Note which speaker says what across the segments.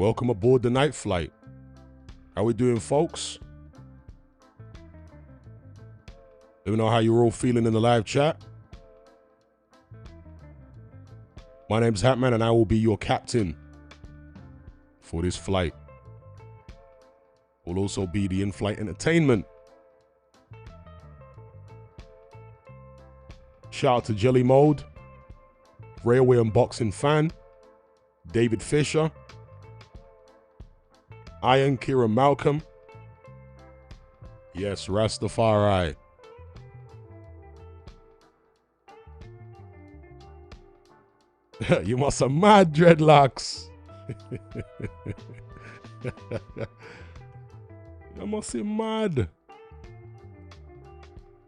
Speaker 1: Welcome aboard the night flight. How we doing, folks? Let me know how you're all feeling in the live chat. My name's Hatman and I will be your captain for this flight. Will also be the in-flight entertainment. Shout out to Jelly Mode, Railway Unboxing Fan, David Fisher, Iron Kira Malcolm. Yes, Rastafari. You must have mad dreadlocks. You must be mad.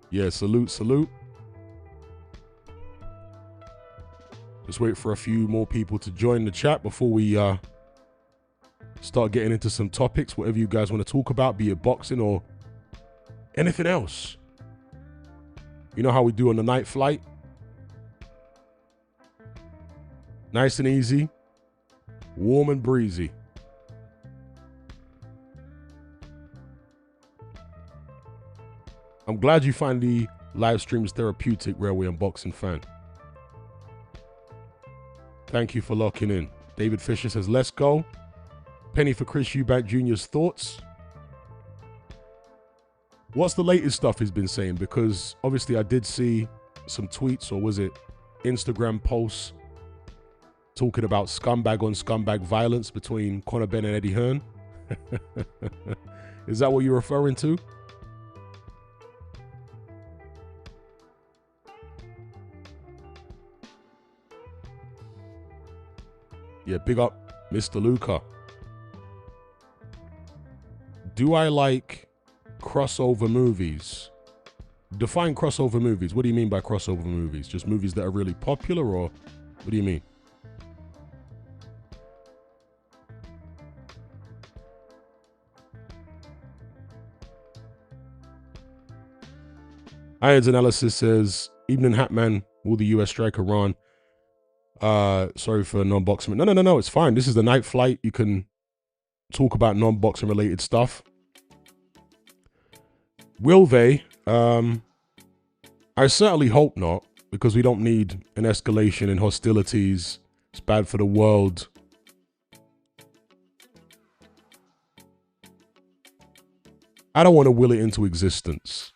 Speaker 1: Yeah, salute. Just wait for a few more people to join the chat before we start getting into some topics, whatever you guys want to talk about, be it boxing or anything else. You know how we do on the night flight? Nice and easy, warm and breezy. I'm glad you find the live streams therapeutic, Railway Unboxing Fan. Thank you for locking in. David Fisher says, let's go. Penny for Chris Eubank Jr.'s thoughts. What's the latest stuff he's been saying? Because obviously I did see some tweets, or was it Instagram posts, talking about scumbag on scumbag violence between Conor Benn and Eddie Hearn. Is that what you're referring to? Yeah, big up Mr. Luca. Do I like crossover movies? Define crossover movies. What do you mean by crossover movies? Just movies that are really popular, or what do you mean? Iron's Analysis says, evening Hatman, will the US strike Iran? Sorry for non-boxing. No, it's fine. This is the night flight. You can talk about non-boxing related stuff. Will they? I certainly hope not, because we don't need an escalation in hostilities. It's bad for the world. I don't want to will it into existence.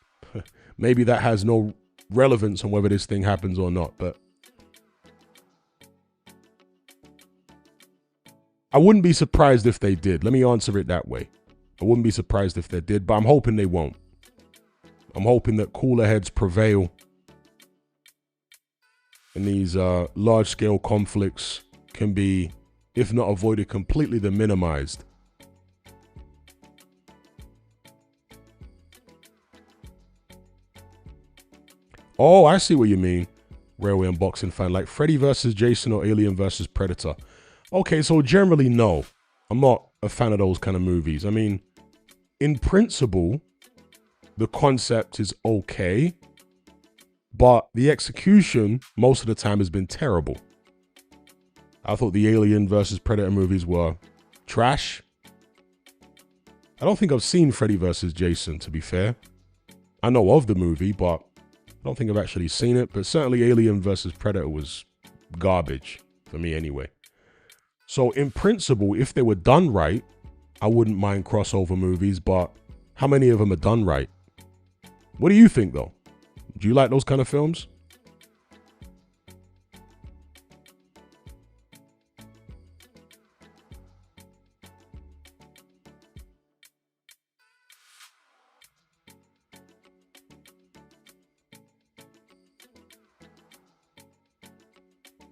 Speaker 1: Maybe that has no relevance on whether this thing happens or not, but I wouldn't be surprised if they did. Let me answer it that way. I wouldn't be surprised if they did, but I'm hoping they won't. I'm hoping that cooler heads prevail and these large-scale conflicts can be, if not avoided completely, then minimized. Oh, I see what you mean, Railway Unboxing Fan. Like Freddy versus Jason or Alien versus Predator. Okay, so generally, no. I'm not a fan of those kind of movies. I mean, in principle, the concept is okay, but the execution, most of the time, has been terrible. I thought the Alien versus Predator movies were trash. I don't think I've seen Freddy versus Jason, to be fair. I know of the movie, but I don't think I've actually seen it, but certainly Alien versus Predator was garbage, for me anyway. So in principle, if they were done right, I wouldn't mind crossover movies, but how many of them are done right? What do you think, though? Do you like those kind of films?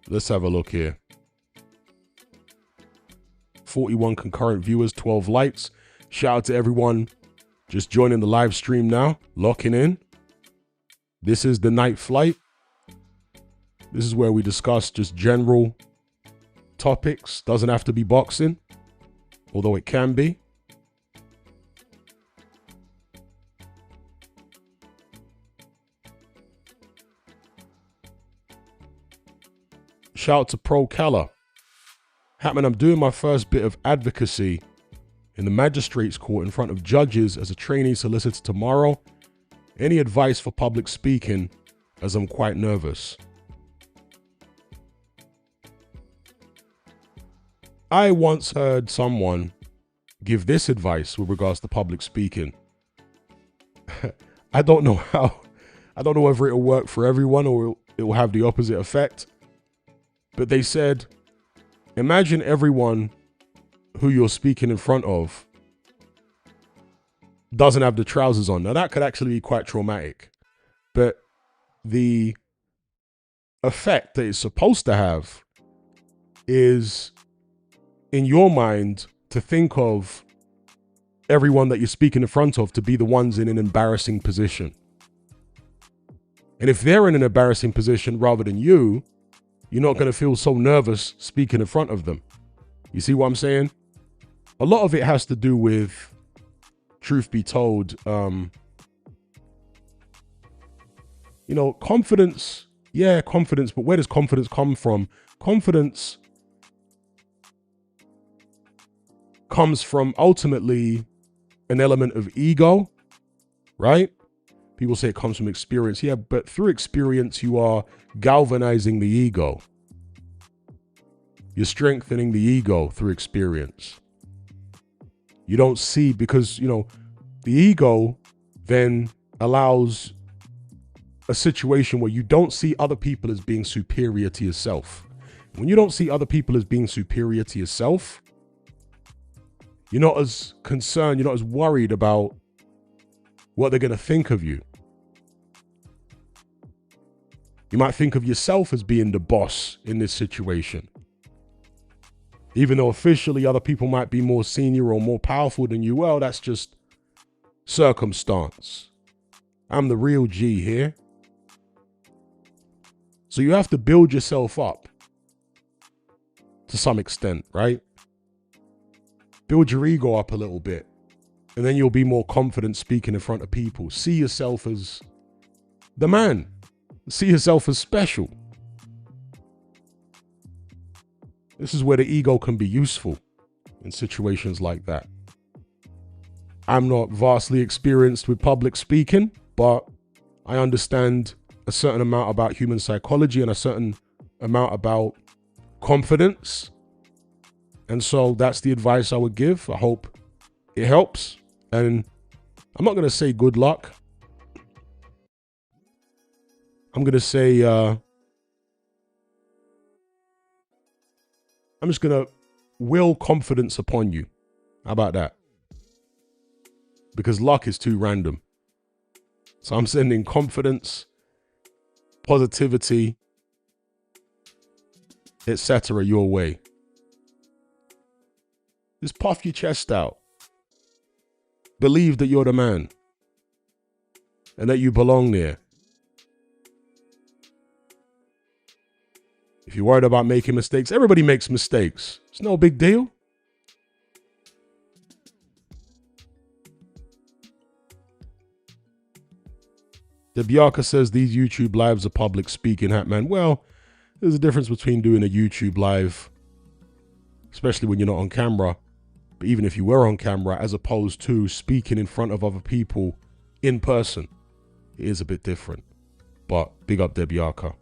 Speaker 1: Let's have a look here. 41 concurrent viewers, 12 likes. Shout out to everyone just joining the live stream now, locking in. This is the night flight. This is where we discuss just general topics. Doesn't have to be boxing, although it can be. Shout out to Pro Cala. Hatman, I'm doing my first bit of advocacy in the magistrate's court in front of judges as a trainee solicitor tomorrow. Any advice for public speaking, as I'm quite nervous? I once heard someone give this advice with regards to public speaking. I don't know whether it'll work for everyone or it will have the opposite effect. But they said, imagine everyone who you're speaking in front of doesn't have the trousers on. Now that could actually be quite traumatic, but the effect that it's supposed to have is, in your mind, to think of everyone that you're speaking in front of to be the ones in an embarrassing position. And if they're in an embarrassing position rather than you, you're not going to feel so nervous speaking in front of them. You see what I'm saying? A lot of it has to do with, truth be told, confidence. Yeah, confidence. But where does confidence come from? Confidence comes from ultimately an element of ego, right? People say it comes from experience. Yeah, but through experience, you are galvanizing the ego. You're strengthening the ego through experience. You don't see, because, the ego then allows a situation where you don't see other people as being superior to yourself. When you don't see other people as being superior to yourself, you're not as concerned, you're not as worried about what they're going to think of you. You might think of yourself as being the boss in this situation. Even though officially other people might be more senior or more powerful than you, well, that's just circumstance. I'm the real G here. So you have to build yourself up to some extent, right? Build your ego up a little bit, and then you'll be more confident speaking in front of people. See yourself as the man. See yourself as special. This is where the ego can be useful in situations like that. I'm not vastly experienced with public speaking, but I understand a certain amount about human psychology and a certain amount about confidence. And so that's the advice I would give. I hope it helps. And I'm not going to say good luck. I'm going to say, I'm just going to will confidence upon you. How about that? Because luck is too random. So I'm sending confidence, positivity, etc. your way. Just puff your chest out. Believe that you're the man and that you belong there. If you're worried about making mistakes, everybody makes mistakes. It's no big deal. Debiaka says these YouTube lives are public speaking, Hatman. Well, there's a difference between doing a YouTube live, especially when you're not on camera, but even if you were on camera, as opposed to speaking in front of other people in person. It is a bit different. But big up Debiaka.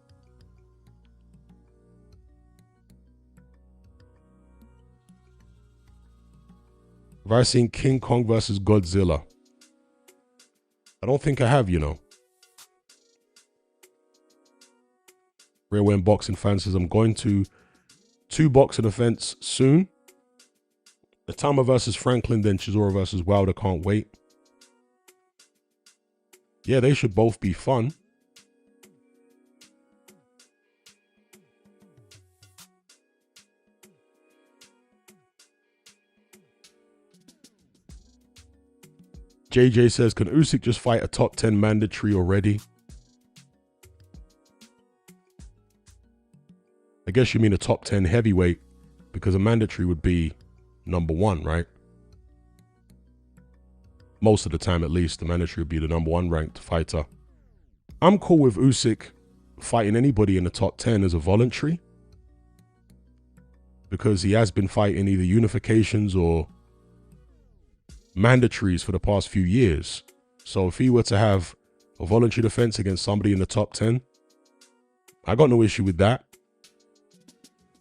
Speaker 1: Have I seen King Kong versus Godzilla? I don't think I have, Railway and Boxing fan says I'm going to 2 boxing events soon. Atama versus Franklin, then Chisora versus Wilder. Can't wait. Yeah, they should both be fun. JJ says, can Usyk just fight a top 10 mandatory already? I guess you mean a top 10 heavyweight, because a mandatory would be number 1, right? Most of the time, at least, the mandatory would be the number 1 ranked fighter. I'm cool with Usyk fighting anybody in the top 10 as a voluntary, because he has been fighting either unifications or mandatories for the past few years. So if he were to have a voluntary defense against somebody in the top 10, I got no issue with that.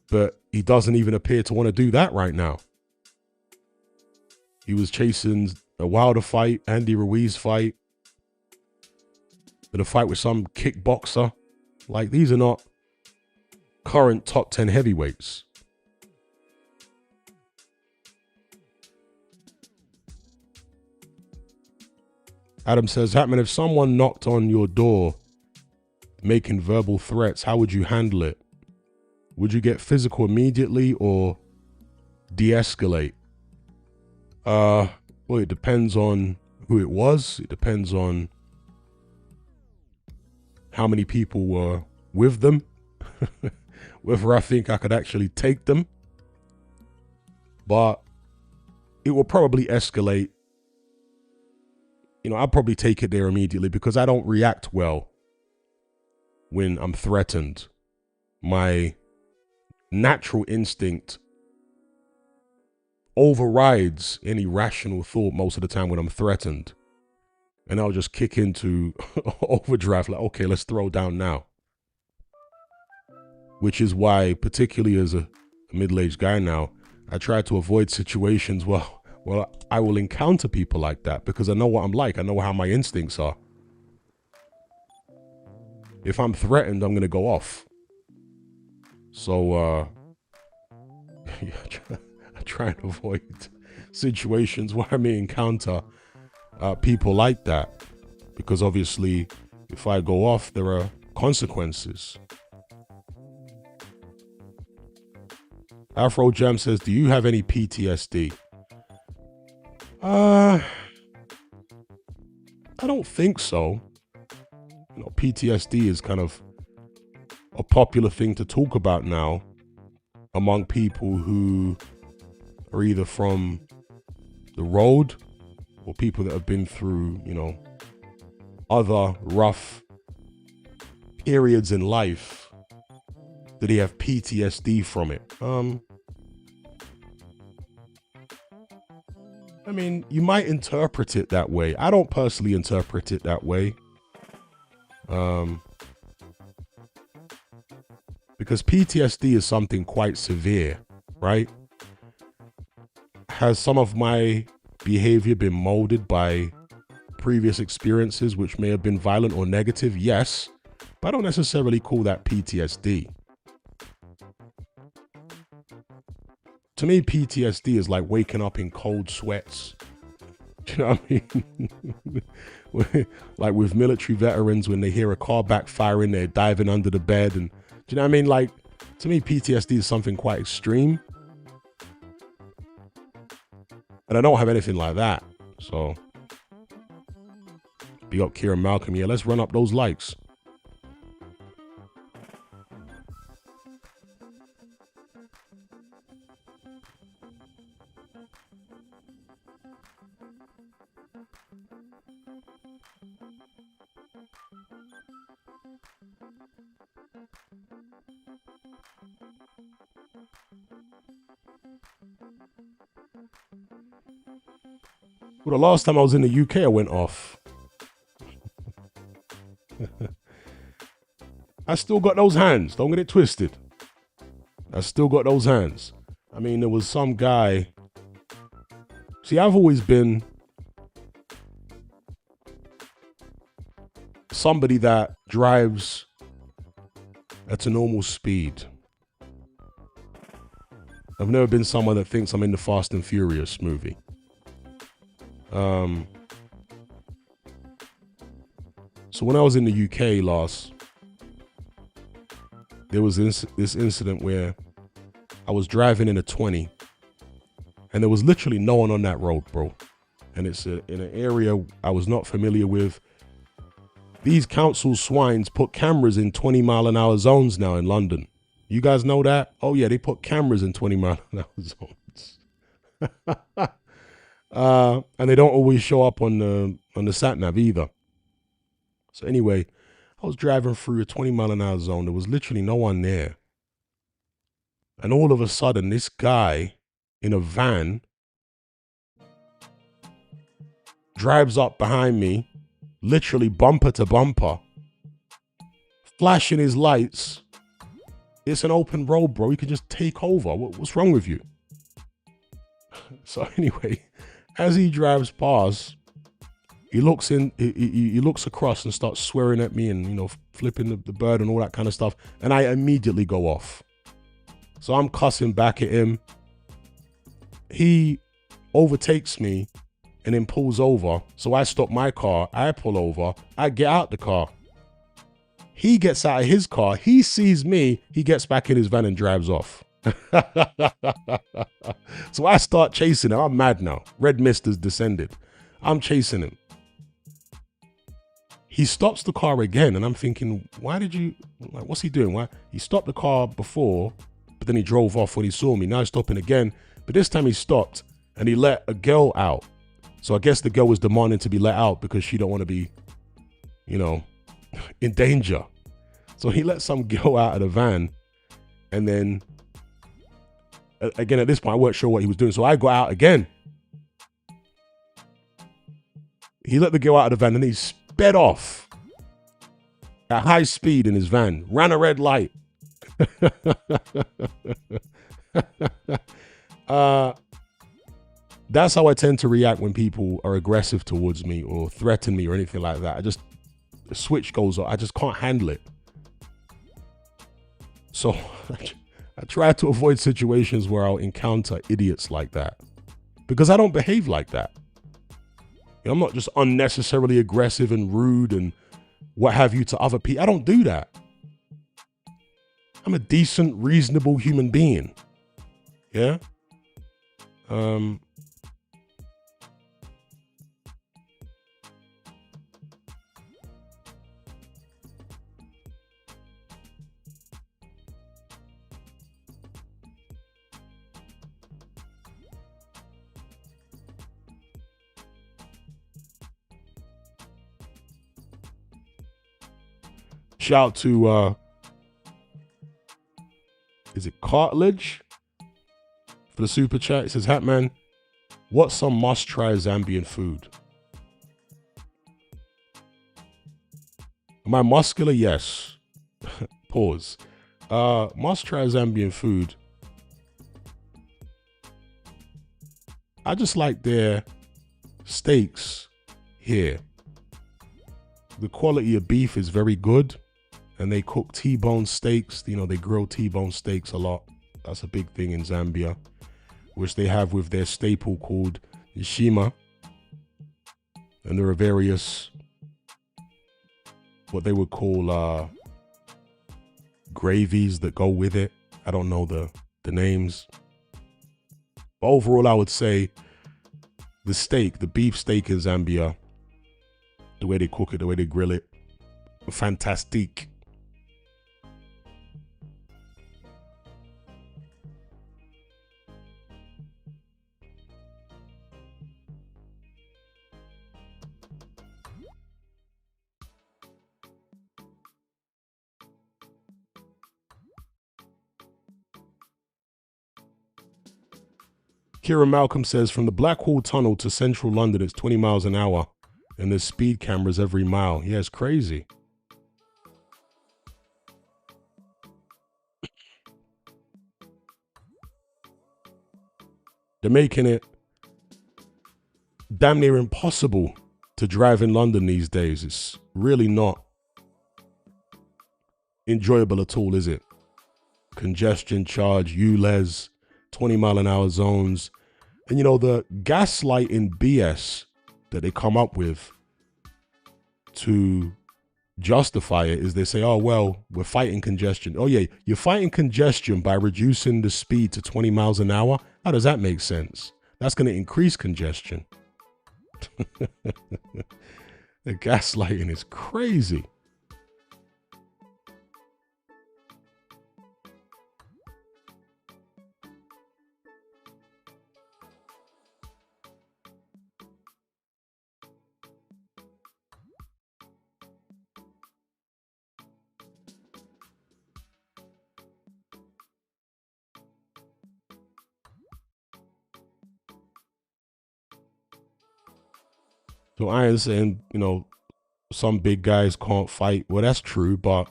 Speaker 1: But he doesn't even appear to want to do that right now. He was chasing a Wilder fight, Andy Ruiz fight, then a fight with some kickboxer. Like, these are not current top 10 heavyweights. Adam says, Hatman, if someone knocked on your door making verbal threats, how would you handle it? Would you get physical immediately or de-escalate? Well, it depends on who it was. It depends on how many people were with them, whether I think I could actually take them. But it will probably escalate. You know, I'll probably take it there immediately because I don't react well when I'm threatened. My natural instinct overrides any rational thought most of the time when I'm threatened. And I'll just kick into overdrive like, okay, let's throw down now. Which is why, particularly as a middle-aged guy now, I try to avoid situations well, I will encounter people like that because I know what I'm like. I know how my instincts are. If I'm threatened, I'm going to go off. So, I try and avoid situations where I may encounter people like that. Because obviously, if I go off, there are consequences. Afro Jam says, do you have any PTSD? I don't think so. You know, PTSD is kind of a popular thing to talk about now among people who are either from the road or people that have been through, you know, other rough periods in life. Do they have PTSD from it? I mean, you might interpret it that way. I don't personally interpret it that way. Because PTSD is something quite severe, right? Has some of my behavior been molded by previous experiences which may have been violent or negative? Yes, but I don't necessarily call that PTSD. To me, PTSD is like waking up in cold sweats. Do you know what I mean? Like with military veterans, when they hear a car backfiring, they're diving under the bed. And do you know what I mean? Like, to me, PTSD is something quite extreme. And I don't have anything like that. So, big up Kieran Malcolm. Yeah, let's run up those likes. Well, the last time I was in the UK, I went off. I still got those hands. Don't get it twisted. I still got those hands. I mean, there was some guy. See, I've always been somebody that drives at a normal speed. I've never been someone that thinks I'm in the Fast and Furious movie. So when I was in the UK last, there was this incident where I was driving in a 20 and there was literally no one on that road, bro. And it's in an area I was not familiar with. These council swines put cameras in 20-mile-an-hour zones now in London. You guys know that? Oh yeah, they put cameras in 20-mile-an-hour zones. And they don't always show up on the sat nav either. So anyway, I was driving through a 20-mile-an-hour zone. There was literally no one there. And all of a sudden, this guy in a van drives up behind me, literally bumper to bumper, flashing his lights. It's an open road, bro. You can just take over. What's wrong with you? So anyway, as he drives past, he looks across and starts swearing at me and, you know, flipping the bird and all that kind of stuff. And I immediately go off. So I'm cussing back at him. He overtakes me and then pulls over. So I stop my car. I pull over. I get out the car. He gets out of his car. He sees me. He gets back in his van and drives off. So I start chasing him. I'm mad now. Red mist has descended. I'm chasing him. He stops the car again, and I'm thinking, why did you, like, what's he doing? Why? He stopped the car before, but then he drove off when he saw me. Now he's stopping again, but this time he stopped and he let a girl out. So I guess the girl was demanding to be let out because she don't want to be, you know, in danger. So he let some girl out of the van, and then again, at this point, I weren't sure what he was doing. So I got out again. He let the girl out of the van and he sped off at high speed in his van, ran a red light. That's how I tend to react when people are aggressive towards me or threaten me or anything like that. The switch goes off. I just can't handle it. So I try to avoid situations where I'll encounter idiots like that, because I don't behave like that. You know, I'm not just unnecessarily aggressive and rude and what have you to other people. I don't do that. I'm a decent, reasonable human being. Yeah. Shout out to, is it Cartilage for the super chat? It says, Hatman, what's some must-try Zambian food? Am I muscular? Yes. Pause. Must-try Zambian food. I just like their steaks here. The quality of beef is very good. And they cook T-bone steaks. You know, they grill T-bone steaks a lot. That's a big thing in Zambia, which they have with their staple called Nshima. And there are various, what they would call gravies that go with it. I don't know the names. But overall, I would say the steak, the beef steak in Zambia, the way they cook it, the way they grill it, fantastic. Kira Malcolm says, from the Blackwall Tunnel to central London, it's 20 miles an hour. And there's speed cameras every mile. Yeah, it's crazy. They're making it damn near impossible to drive in London these days. It's really not enjoyable at all, is it? Congestion charge, ULEZ, 20 mile an hour zones. And you know, the gaslighting BS that they come up with to justify it is they say, oh, well, we're fighting congestion. Oh yeah, you're fighting congestion by reducing the speed to 20 miles an hour. How does that make sense? That's going to increase congestion. The gaslighting is crazy. So I ain't saying, you know, some big guys can't fight. Well, that's true, but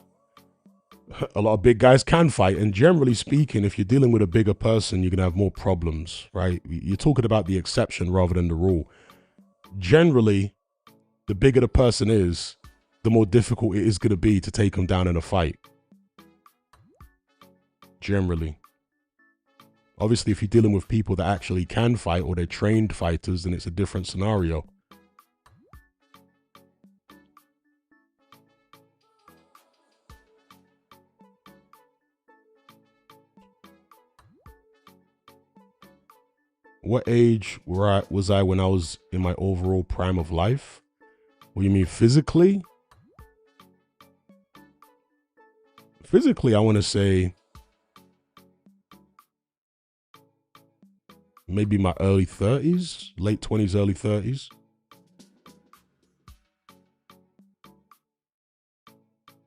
Speaker 1: a lot of big guys can fight. And generally speaking, if you're dealing with a bigger person, you're going to have more problems, right? You're talking about the exception rather than the rule. Generally, the bigger the person is, the more difficult it is going to be to take them down in a fight. Generally. Obviously, if you're dealing with people that actually can fight or they're trained fighters, then it's a different scenario. What age was I when I was in my overall prime of life? What do you mean physically? Physically, I want to say maybe my early 30s, late 20s, early 30s.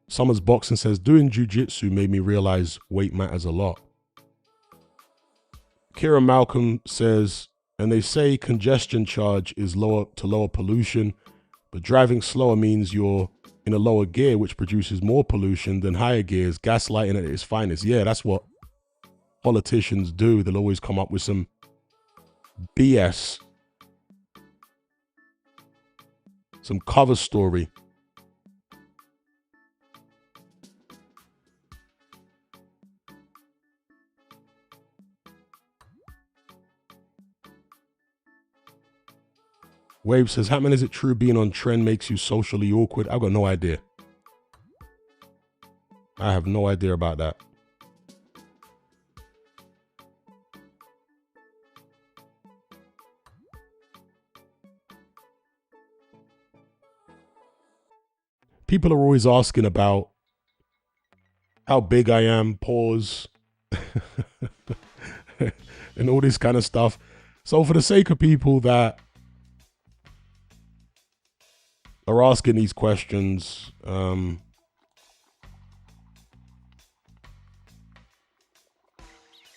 Speaker 1: Summers Boxing says, doing jiu-jitsu made me realize weight matters a lot. Kira Malcolm says, and they say congestion charge is lower to lower pollution, but driving slower means you're in a lower gear, which produces more pollution than higher gears, gaslighting at its finest. Yeah, that's what politicians do. They'll always come up with some BS, some cover story. Wave says, Hatman, is it true being on trend makes you socially awkward? I've got no idea. I have no idea about that. People are always asking about how big I am, pause, and all this kind of stuff. So for the sake of people that are asking these questions, do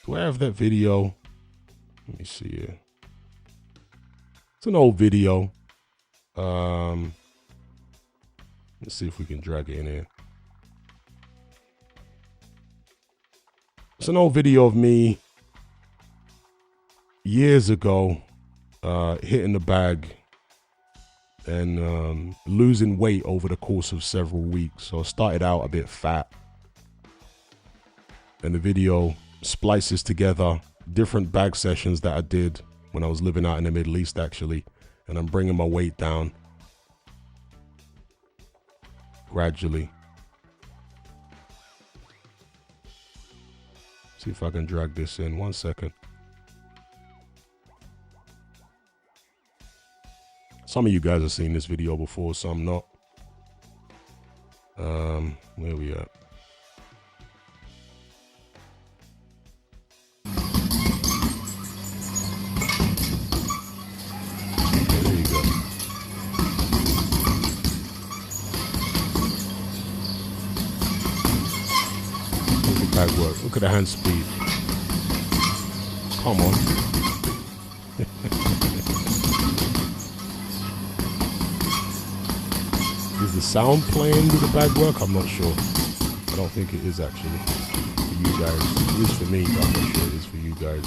Speaker 1: I have that video? Let me see here. It's an old video. Let's see if we can drag it in here. It's an old video of me years ago hitting the bag and losing weight over the course of several weeks. So I started out a bit fat, and the video splices together different bag sessions that I did when I was living out in the Middle East, actually, and I'm bringing my weight down gradually. See if I can drag this in. 1 second. Some of you guys have seen this video before, some not. Where we at? There you go. Look at the bag work. Look at the hand speed. Come on. Is the sound playing with the bag work? I'm not sure. I don't think it is actually. For you guys. It is for me, but I'm not sure it is for you guys.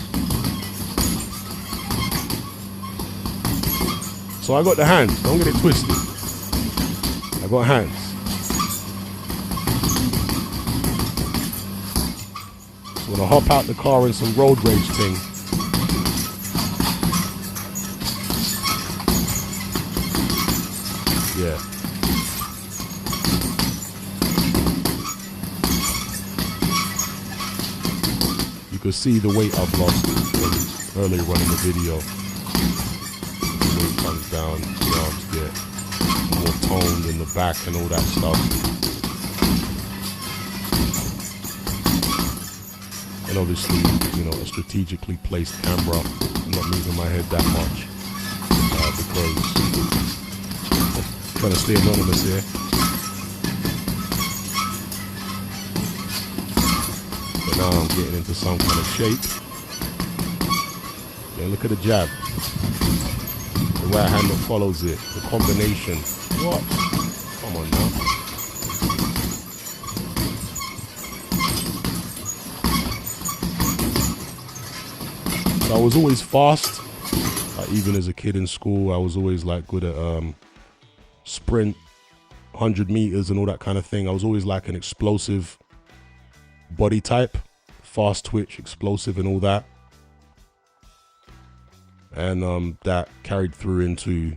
Speaker 1: So I got the hands. Don't get it twisted. I got hands. So when I hop out the car in some road rage thing, yeah. You could see the weight I've lost earlier on in the video. The weight comes down, the arms get more toned in the back and all that stuff. And obviously, you know, a strategically placed camera. I'm not moving my head that much because I'm trying to stay anonymous here. Now I'm getting into some kind of shape. Yeah, look at the jab. The right hand that follows it. The combination. What? Come on now. So I was always fast. Like even as a kid in school, I was always like good at sprint, 100 meters and all that kind of thing. I was always like an explosive body type, fast twitch, explosive and all that. And that carried through into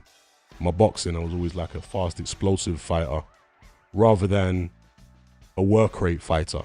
Speaker 1: my boxing. I was always like a fast, explosive fighter rather than a work rate fighter.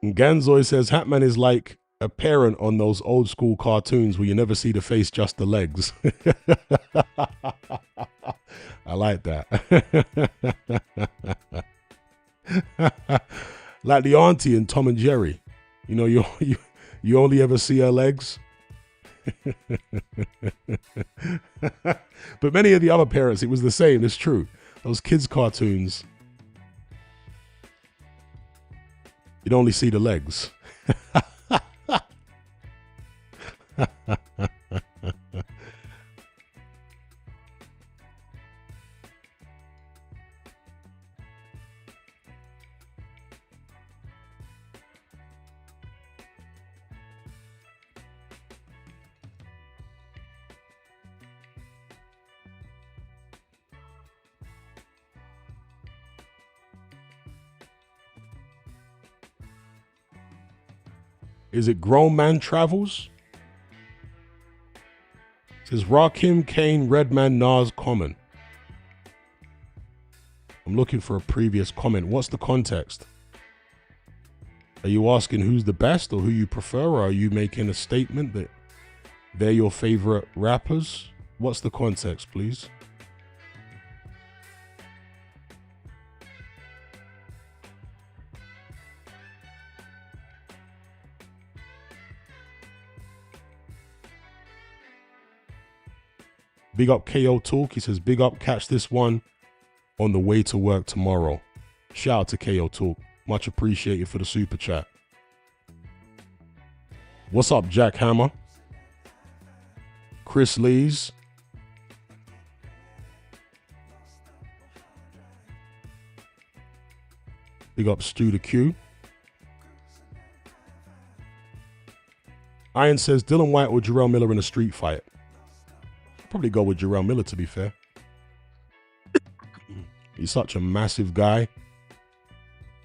Speaker 1: Ganzoy says Hatman is like a parent on those old school cartoons where you never see the face, just the legs. I like that. Like the auntie in Tom and Jerry. You know, you only ever see her legs. But many of the other parents, it was the same. It's true. Those kids' cartoons, you'd only see the legs. Is it Grown Man Travels? It says Rakim, Kane, Redman, Nas, Common. I'm looking for a previous comment. What's the context? Are you asking who's the best or who you prefer? Or are you making a statement that they're your favorite rappers? What's the context, please? Big up KO Talk. He says, big up, catch this one on the way to work tomorrow. Shout out to KO Talk. Much appreciated for the super chat. What's up, Jack Hammer? Chris Lees. Big up Stu the Q. Iron says, Dylan White or Jarrell Miller in a street fight? Probably go with Jarrell Miller, to be fair. He's such a massive guy.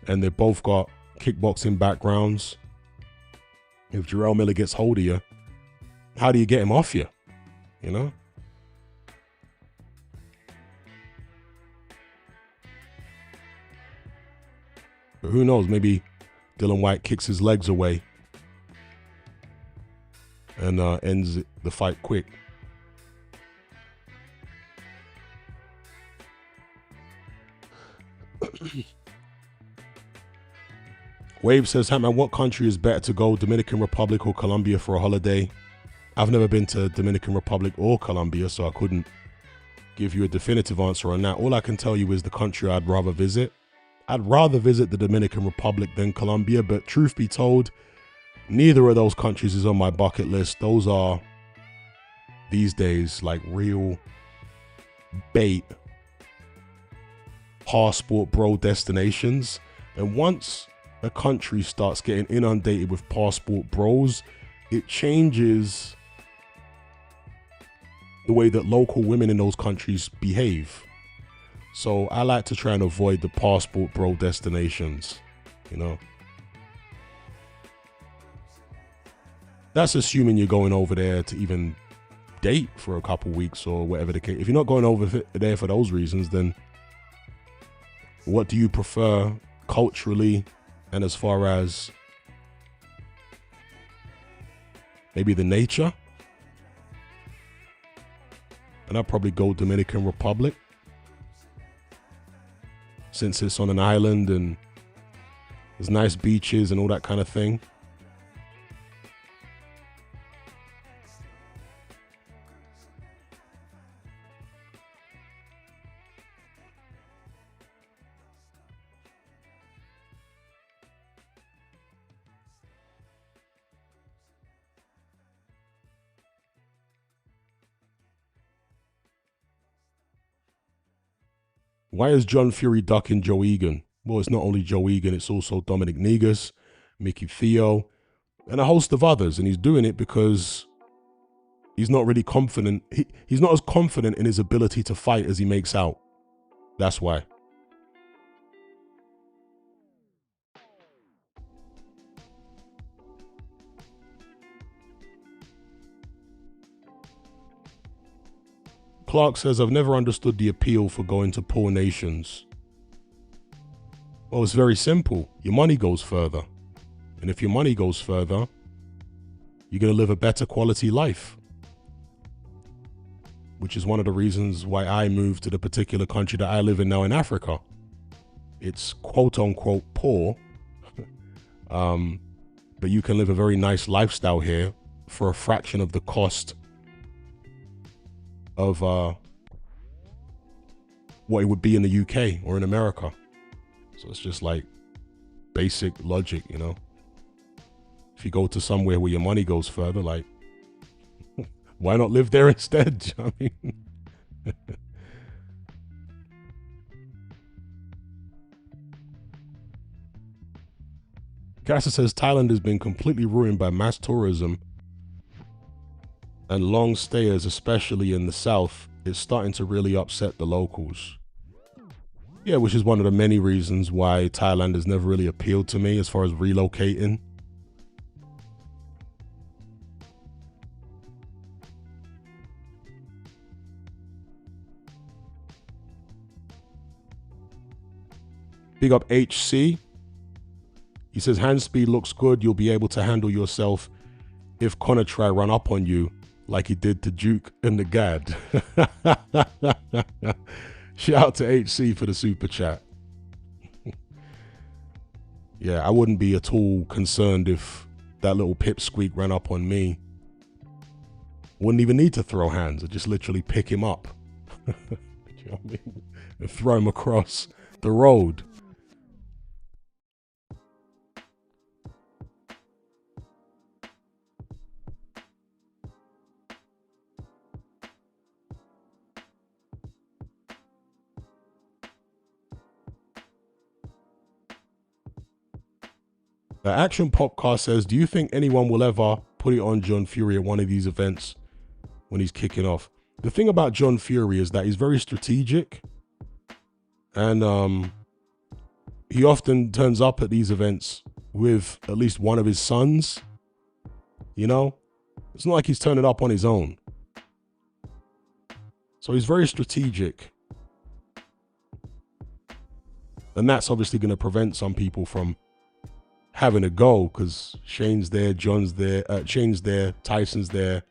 Speaker 1: And they both got kickboxing backgrounds. If Jarrell Miller gets hold of you, how do you get him off you? You know? But who knows? Maybe Dylan White kicks his legs away and ends the fight quick. Wave says, Hatman, what country is better to go, Dominican Republic or Colombia for a holiday? I've never been to Dominican Republic or Colombia, so I couldn't give you a definitive answer on that. All I can tell you is the country I'd rather visit. I'd rather visit the Dominican Republic than Colombia, but truth be told, neither of those countries is on my bucket list. Those are, these days, like real bait passport bro destinations. And once a country starts getting inundated with passport bros, it changes the way that local women in those countries behave. So I like to try and avoid the passport bro destinations, you know. That's assuming you're going over there to even date for a couple weeks or whatever the case. If you're not going over there for those reasons, then what do you prefer culturally and as far as maybe the nature? And I'd probably go Dominican Republic, since it's on an island and There's nice beaches and all that kind of thing. Why is John Fury ducking Joe Egan? Well, it's not only Joe Egan, it's also Dominic Negus, Mickey Theo, and a host of others. And he's doing it because he's not really confident. He's not as confident in his ability to fight as he makes out. That's why. Clark says, I've never understood the appeal for going to poor nations. Well, it's very simple. Your money goes further. And if your money goes further, you're going to live a better quality life. Which is one of the reasons why I moved to the particular country that I live in now in Africa. It's quote unquote poor. But you can live a very nice lifestyle here for a fraction of the cost of what it would be in the UK or in America. So it's just like basic logic, you know. If you go to somewhere where your money goes further, like, why not live there instead? I mean, Casa says Thailand has been completely ruined by mass tourism and long stayers, especially in the south. It's starting to really upset the locals. Yeah, which is one of the many reasons why Thailand has never really appealed to me as far as relocating. Big up HC. He says, hand speed looks good. You'll be able to handle yourself if Connor try run up on you like he did to Duke and the Gad. Shout out to HC for the super chat. Yeah, I wouldn't be at all concerned if that little pipsqueak ran up on me. Wouldn't even need to throw hands. I'd just literally pick him up. You know what I mean? And throw him across the road. The Action Popcast says, do you think anyone will ever put it on John Fury at one of these events when he's kicking off? The thing about John Fury is that he's very strategic, and he often turns up at these events with at least one of his sons. You know, it's not like he's turning up on his own. So he's very strategic. And that's obviously going to prevent some people from having a go, because Shane's there, John's there, Shane's there, Tyson's there,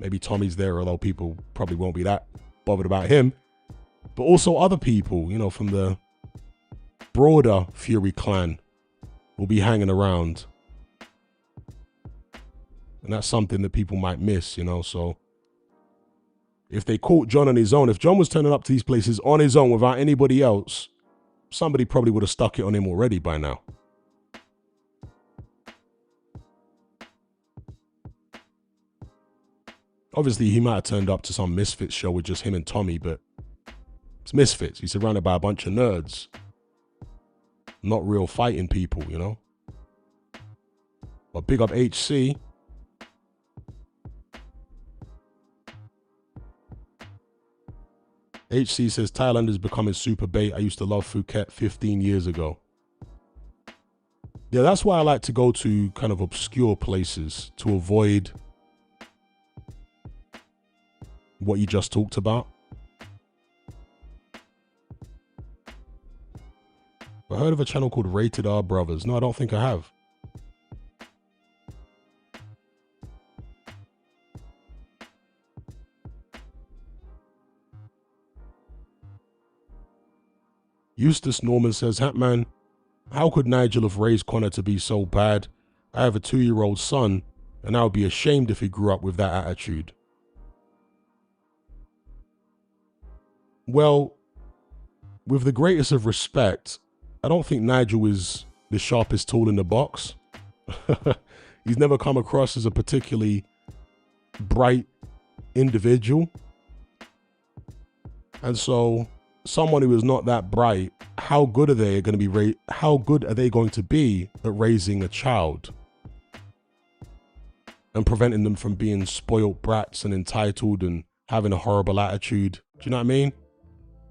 Speaker 1: maybe Tommy's there, although people probably won't be that bothered about him. But also other people, you know, from the broader Fury clan will be hanging around. And that's something that people might miss, you know. So if they caught John on his own, if John was turning up to these places on his own without anybody else, somebody probably would have stuck it on him already by now. Obviously, he might have turned up to some Misfits show with just him and Tommy, but it's Misfits. He's surrounded by a bunch of nerds. Not real fighting people, you know? But big up HC. HC says, Thailand is becoming super bait. I used to love Phuket 15 years ago. Yeah, that's why I like to go to kind of obscure places to avoid what you just talked about. I heard of a channel called Rated R Brothers. No, I don't think I have. Eustace Norman says, Hatman, How could Nigel have raised Connor to be so bad? I have a 2-year-old son, and I would be ashamed if he grew up with that attitude. Well, with the greatest of respect, I don't think Nigel is the sharpest tool in the box. He's never come across as a particularly bright individual. And so someone who is not that bright, how good are they going to be at raising a child and preventing them from being spoiled brats and entitled and having a horrible attitude? Do you know what I mean?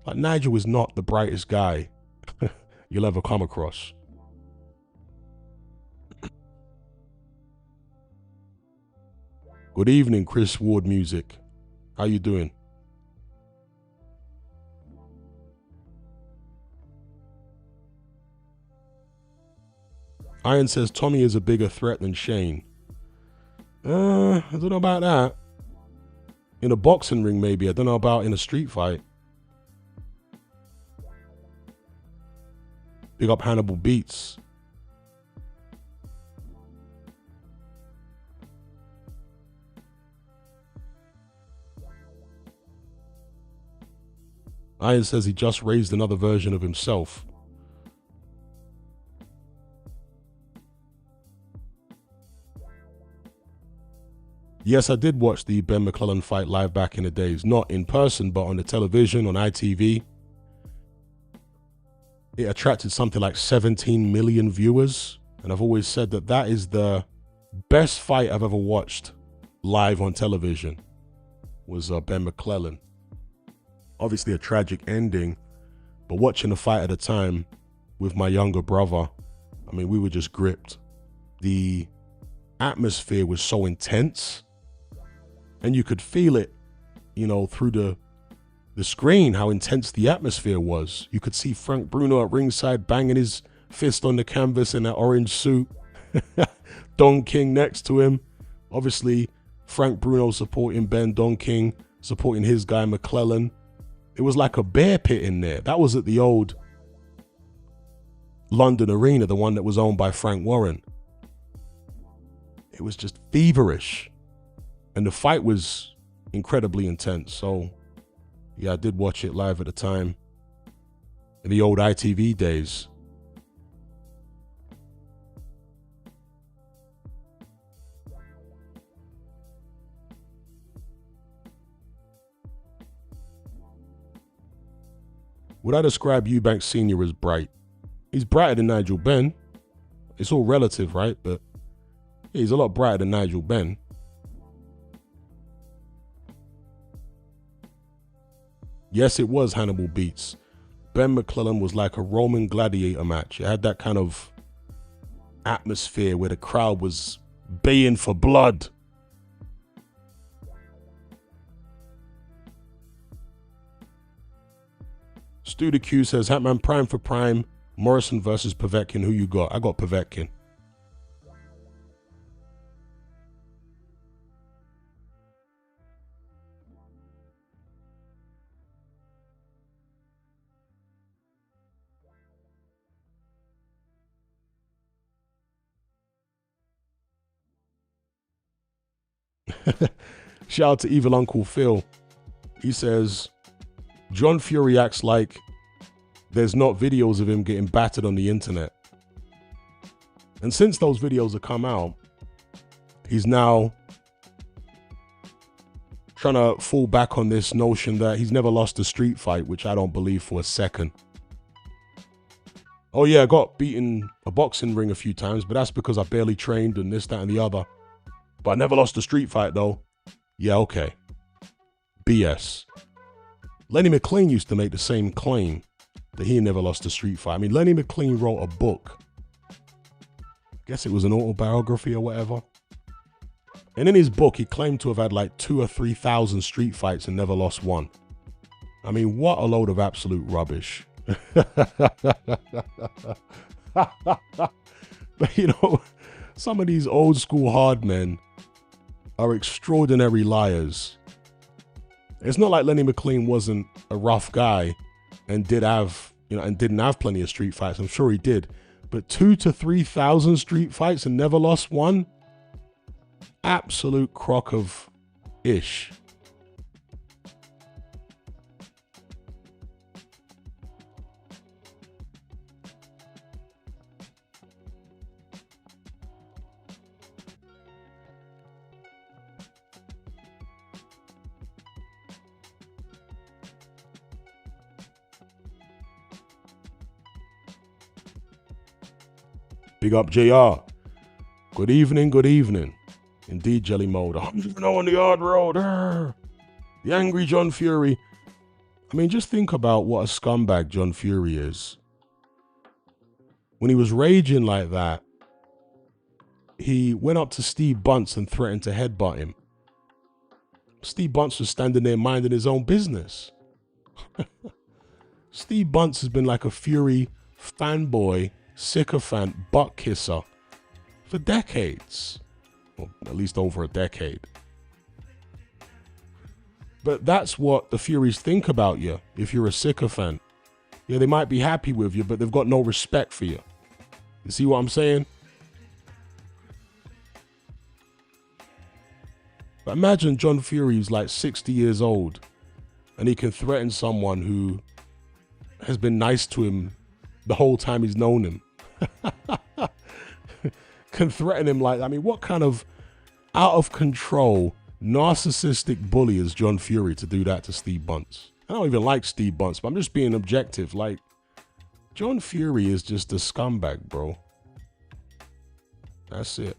Speaker 1: Like, Nigel is not the brightest guy you'll ever come across. Good evening, Chris Ward Music. How you doing? Iron says Tommy is a bigger threat than Shane. I don't know about that. In a boxing ring, maybe. I don't know about in a street fight. Big up Hannibal Beats. Iron says he just raised another version of himself. Yes, I did watch the Ben McClellan fight live back in the days. Not in person, but on the television, on ITV. It attracted something like 17 million viewers. And I've always said that that is the best fight I've ever watched live on television, was Ben McClellan. Obviously a tragic ending, but watching the fight at the time with my younger brother, I mean, we were just gripped. The atmosphere was so intense, and you could feel it, you know, through the screen, how intense the atmosphere was. You could see Frank Bruno at ringside banging his fist on the canvas in that orange suit. Don King next to him. Obviously, Frank Bruno supporting Ben, Don King supporting his guy McClellan. It was like a bear pit in there. That was at the old London Arena, the one that was owned by Frank Warren. It was just feverish. And the fight was incredibly intense. So, yeah, I did watch it live at the time. In the old ITV days. Would I describe Eubanks Sr. as bright? He's brighter than Nigel Benn. It's all relative, right? But yeah, he's a lot brighter than Nigel Benn. Yes, it was Hannibal Beats. Ben McClellan was like a Roman gladiator match. It had that kind of atmosphere where the crowd was baying for blood. Stu the Q says, Hatman, prime for prime. Morrison versus Povetkin. Who you got? I got Povetkin. Shout out to Evil Uncle Phil. He says, John Fury acts like there's not videos of him getting battered on the internet. And since those videos have come out, he's now trying to fall back on this notion that he's never lost a street fight, which I don't believe for a second. Oh yeah, I got beaten a boxing ring a few times, but that's because I barely trained and this, that, and the other. But I never lost a street fight though. Yeah, okay. BS. Lenny McLean used to make the same claim that he never lost a street fight. I mean, Lenny McLean wrote a book. I guess it was an autobiography or whatever. And in his book, he claimed to have had like 2,000 or 3,000 street fights and never lost one. I mean, what a load of absolute rubbish. But you know, some of these old school hard men are extraordinary liars. It's not like Lenny McLean wasn't a rough guy and didn't have plenty of street fights. I'm sure he did. But 2,000 to 3,000 street fights and never lost one? Absolute crock of ish. Big up JR. Good evening, good evening. Indeed, Jelly Mode. 100 on the hard road. Arr. The angry John Fury. I mean, just think about what a scumbag John Fury is. When he was raging like that, he went up to Steve Bunce and threatened to headbutt him. Steve Bunce was standing there minding his own business. Steve Bunce has been like a Fury fanboy, sycophant, butt kisser for decades. Well, at least over a decade. But that's what the Furies think about you if you're a sycophant. Yeah, they might be happy with you, but they've got no respect for you. You see what I'm saying? But imagine John Fury's like 60 years old and he can threaten someone who has been nice to him the whole time he's known him. Can threaten him like, I mean, what kind of out of control, narcissistic bully is John Fury to do that to Steve Bunce? I don't even like Steve Bunce, but I'm just being objective. Like, John Fury is just a scumbag, bro. That's it.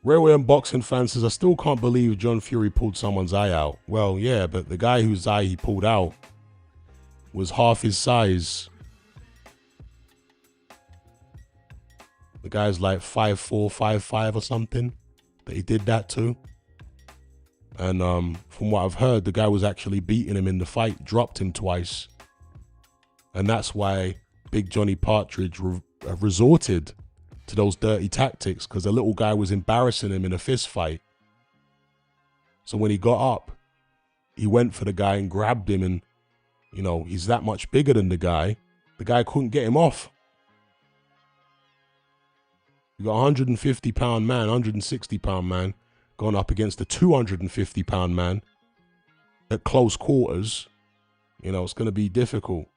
Speaker 1: Railway Unboxing fan says, I still can't believe John Fury pulled someone's eye out. Well, yeah, but the guy whose eye he pulled out was half his size. The guy's like 5'4", 5'5" or something that he did that to. And from what I've heard, the guy was actually beating him in the fight, dropped him twice. And that's why Big Johnny Partridge resorted to those dirty tactics, because the little guy was embarrassing him in a fist fight. So when he got up, he went for the guy and grabbed him, and you know, he's that much bigger than the guy. The guy couldn't get him off. You got a 150-pound man, 160-pound man going up against a 250-pound man at close quarters. You know, it's going to be difficult.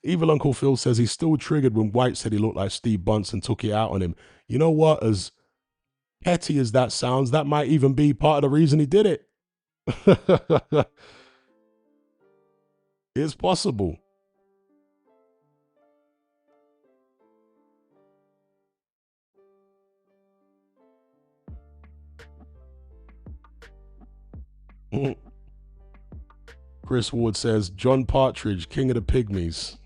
Speaker 1: Evil Uncle Phil says he's still triggered when White said he looked like Steve Bunce and took it out on him. You know what? As petty as that sounds, that might even be part of the reason he did it. It's possible. Chris Ward says, John Partridge, king of the pygmies.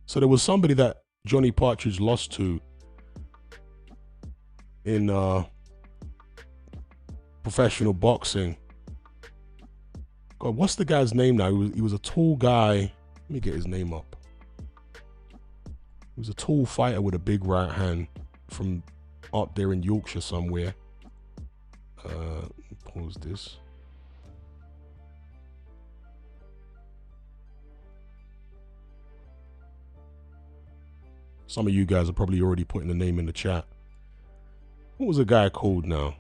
Speaker 1: So there was somebody that Johnny Partridge lost to in professional boxing. God, what's the guy's name now? He was a tall guy. Let me get his name up. He was a tall fighter with a big right hand from up there in Yorkshire somewhere. Pause this. Some of you guys are probably already putting the name in the chat. What was the guy called now?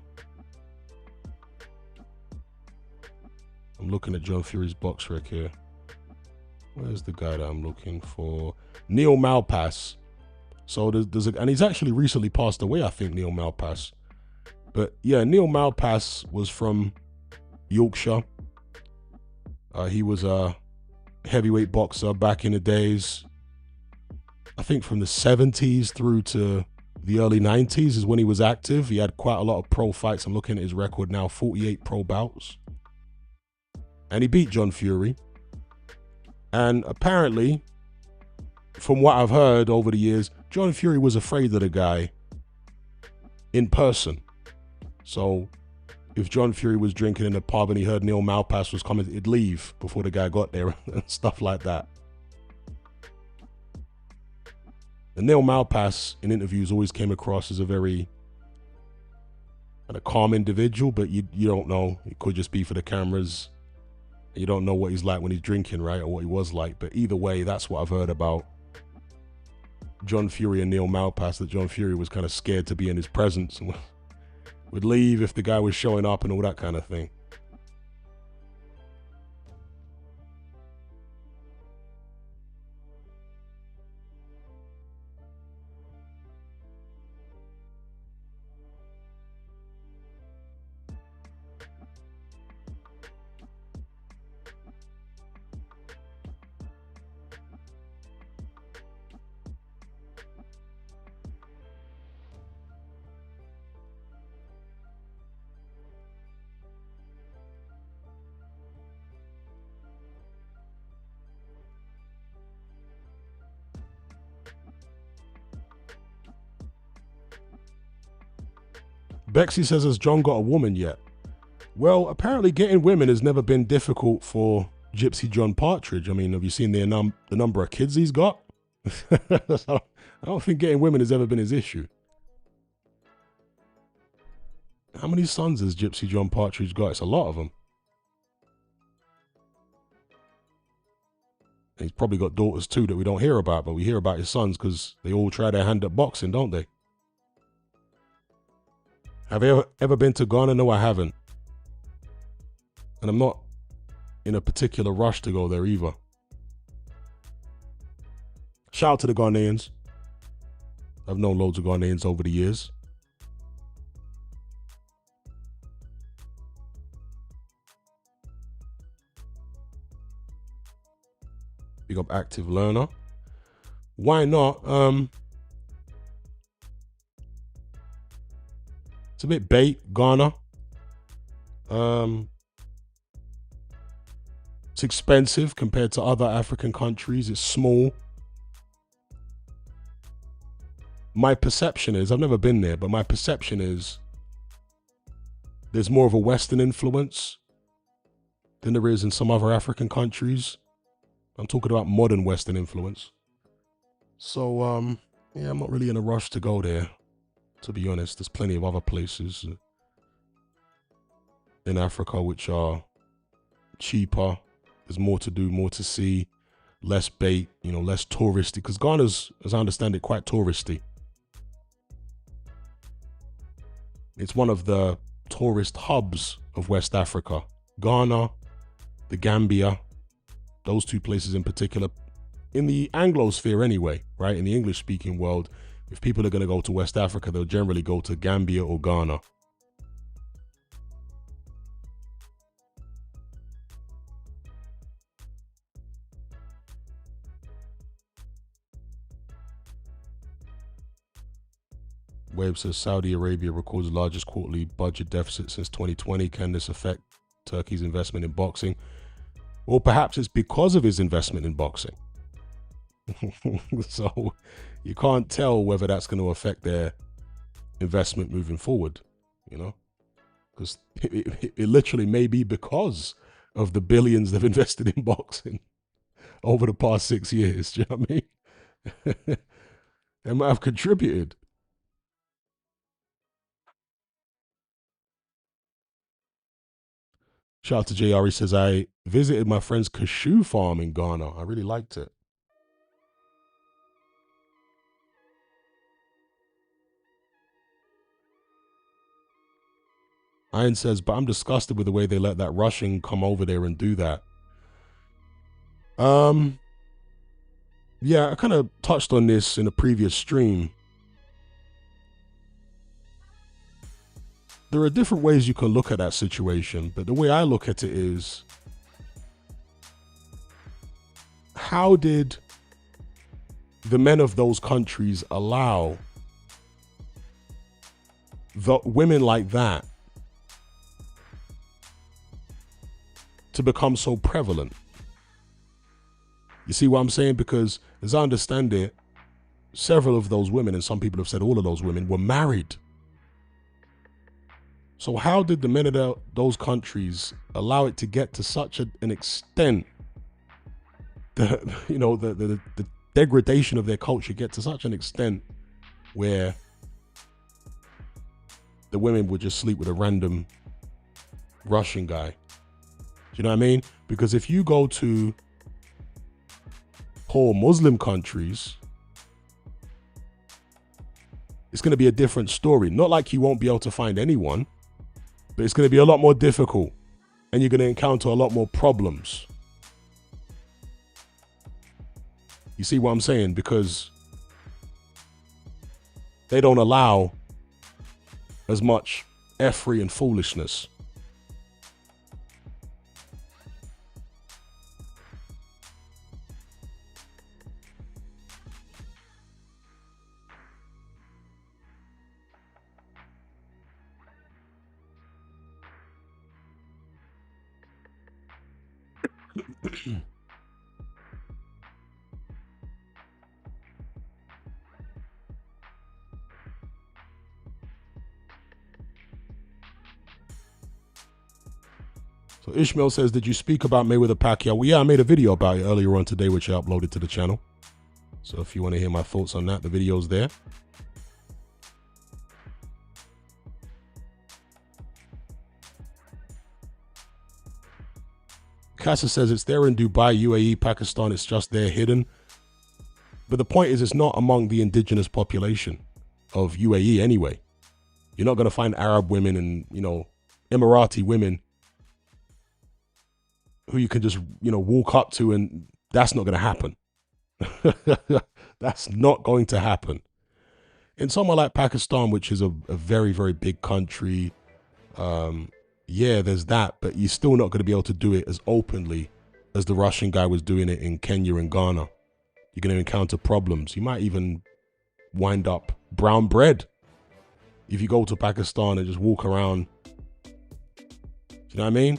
Speaker 1: I'm looking at John Fury's box rec here. Where's the guy that I'm looking for? Neil Malpass. So there's and he's actually recently passed away, I think, Neil Malpass. But yeah, Neil Malpass was from Yorkshire. He was a heavyweight boxer back in the days. I think from the 70s through to the early 90s is when he was active. He had quite a lot of pro fights. I'm looking at his record now, 48 pro bouts. And he beat John Fury. And apparently, from what I've heard over the years, John Fury was afraid of the guy in person. So if John Fury was drinking in a pub and he heard Neil Malpass was coming, he'd leave before the guy got there and stuff like that. And Neil Malpass in interviews always came across as a very kind of calm individual, but you don't know. It could just be for the cameras. You don't know what he's like when he's drinking, right? Or what he was like. But either way, that's what I've heard about John Fury and Neil Malpass, that John Fury was kind of scared to be in his presence and would leave if the guy was showing up and all that kind of thing. Bexy says, has John got a woman yet? Well, apparently getting women has never been difficult for Gypsy John Partridge. I mean, have you seen the number of kids he's got? I don't think getting women has ever been his issue. How many sons has Gypsy John Partridge got? It's a lot of them. He's probably got daughters too that we don't hear about, but we hear about his sons because they all try their hand at boxing, don't they? Have you ever been to Ghana? No, I haven't. And I'm not in a particular rush to go there either. Shout out to the Ghanaians. I've known loads of Ghanaians over the years. Big up Active Learner. Why not? It's a bit bait, Ghana. It's expensive compared to other African countries. It's small. My perception is, I've never been there, but my perception is there's more of a Western influence than there is in some other African countries. I'm talking about modern Western influence. So, yeah, I'm not really in a rush to go there, to be honest. There's plenty of other places in Africa which are cheaper. There's more to do, more to see, less bait, less touristy. Because Ghana's, as I understand it, quite touristy. It's one of the tourist hubs of West Africa. Ghana, the Gambia, those two places in particular. In the Anglosphere anyway, right? In the English-speaking world, if people are going to go to West Africa, they'll generally go to Gambia or Ghana. Wave says Saudi Arabia records the largest quarterly budget deficit since 2020. Can this affect Turkey's investment in boxing? Or perhaps it's because of his investment in boxing. So you can't tell whether that's going to affect their investment moving forward, because it literally may be because of the billions they've invested in boxing over the past 6 years. Do you know what I mean? They might have contributed. Shout out to JR. He says, I visited my friend's cashew farm in Ghana. I really liked it. Iron says, but I'm disgusted with the way they let that Russian come over there and do that. Yeah, I kind of touched on this in a previous stream. There are different ways you can look at that situation, but the way I look at it is, how did the men of those countries allow the women like that to become so prevalent? You see what I'm saying? Because as I understand it, several of those women, and some people have said all of those women, were married. So how did the men of those countries allow it to get to such an extent, the degradation of their culture get to such an extent where the women would just sleep with a random Russian guy? Do you know what I mean? Because if you go to poor Muslim countries, it's going to be a different story. Not like you won't be able to find anyone, but it's going to be a lot more difficult and you're going to encounter a lot more problems. You see what I'm saying? Because they don't allow as much effery and foolishness. So Ishmael says, did you speak about Mayweather Pacquiao? Well, yeah, I made a video about it earlier on today, which I uploaded to the channel. So if you want to hear my thoughts on that, the video's there. Casa says it's there in Dubai, UAE, Pakistan. It's just there hidden. But the point is, it's not among the indigenous population of UAE anyway. You're not going to find Arab women and, Emirati women who you can just, walk up to, and that's not going to happen. That's not going to happen. In somewhere like Pakistan, which is a very, very big country, yeah, there's that, but you're still not going to be able to do it as openly as the Russian guy was doing it in Kenya and Ghana. You're going to encounter problems. You might even wind up brown bread if you go to Pakistan and just walk around. Do you know what I mean?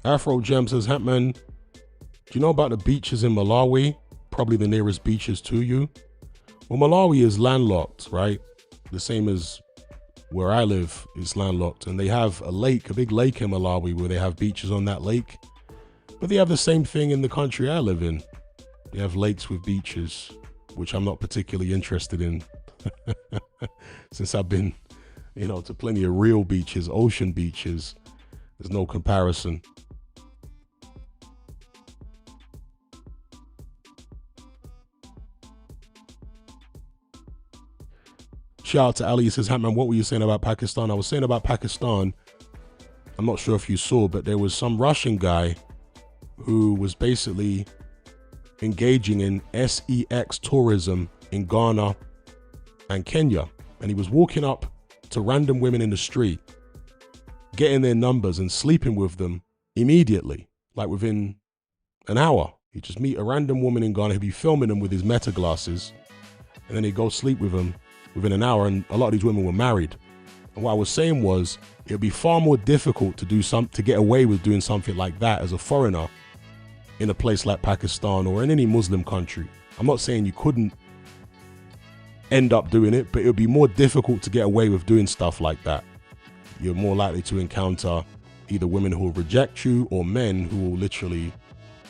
Speaker 1: Afro Gem says, Hatman, do you know about the beaches in Malawi? Probably the nearest beaches to you. Well, Malawi is landlocked, right? The same as where I live is landlocked. And they have a lake, a big lake in Malawi where they have beaches on that lake. But they have the same thing in the country I live in. They have lakes with beaches, which I'm not particularly interested in. Since I've been, to plenty of real beaches, ocean beaches. There's no comparison. Shout out to Ali. He says, Hatman, what were you saying about Pakistan? I was saying about Pakistan, I'm not sure if you saw, but there was some Russian guy who was basically engaging in sex tourism in Ghana and Kenya. And he was walking up to random women in the street, getting their numbers and sleeping with them immediately, like within an hour. He'd just meet a random woman in Ghana. He'd be filming them with his meta glasses, and then he'd go sleep with them within an hour. And a lot of these women were married. And what I was saying was, it would be far more difficult to get away with doing something like that as a foreigner in a place like Pakistan or in any Muslim country. I'm not saying you couldn't end up doing it, but it would be more difficult to get away with doing stuff like that. You're more likely to encounter either women who will reject you or men who will literally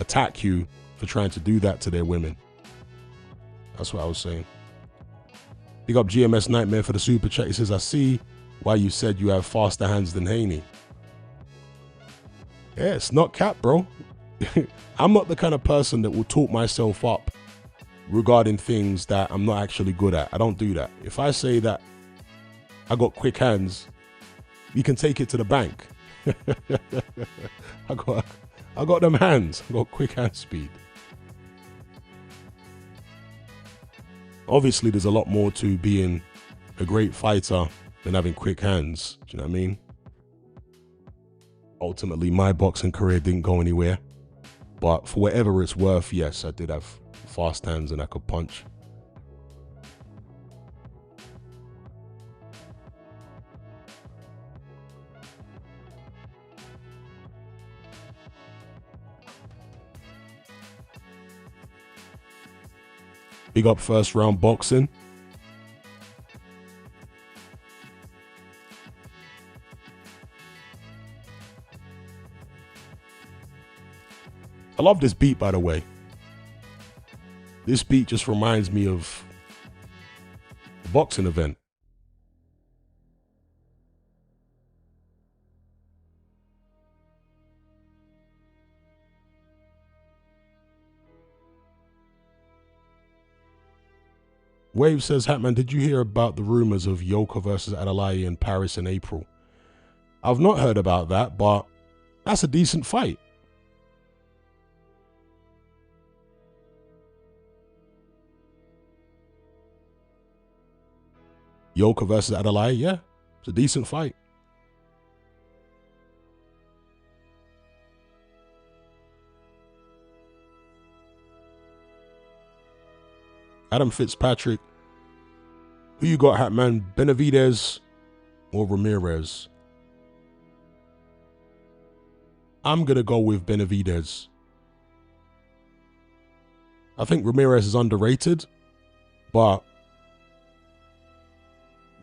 Speaker 1: attack you for trying to do that to their women. That's what I was saying. Big up GMS Nightmare for the super chat. He says, I see why you said you have faster hands than Haney. Yeah, it's not cap, bro. I'm not the kind of person that will talk myself up regarding things that I'm not actually good at. I don't do that. If I say that I got quick hands, you can take it to the bank. I got got them hands. I got quick hand speed. Obviously, there's a lot more to being a great fighter than having quick hands. Do you know what I mean? Ultimately, my boxing career didn't go anywhere. But for whatever it's worth, yes, I did have fast hands and I could punch. Big up first round boxing. I love this beat, by the way. This beat just reminds me of a boxing event. Wave says, Hatman, did you hear about the rumors of Yoka versus Adelaide in Paris in April? I've not heard about that, but that's a decent fight. Yoka versus Adelaide, yeah, it's a decent fight. Adam Fitzpatrick, who you got, Hatman? Benavidez or Ramirez? I'm going to go with Benavidez. I think Ramirez is underrated, but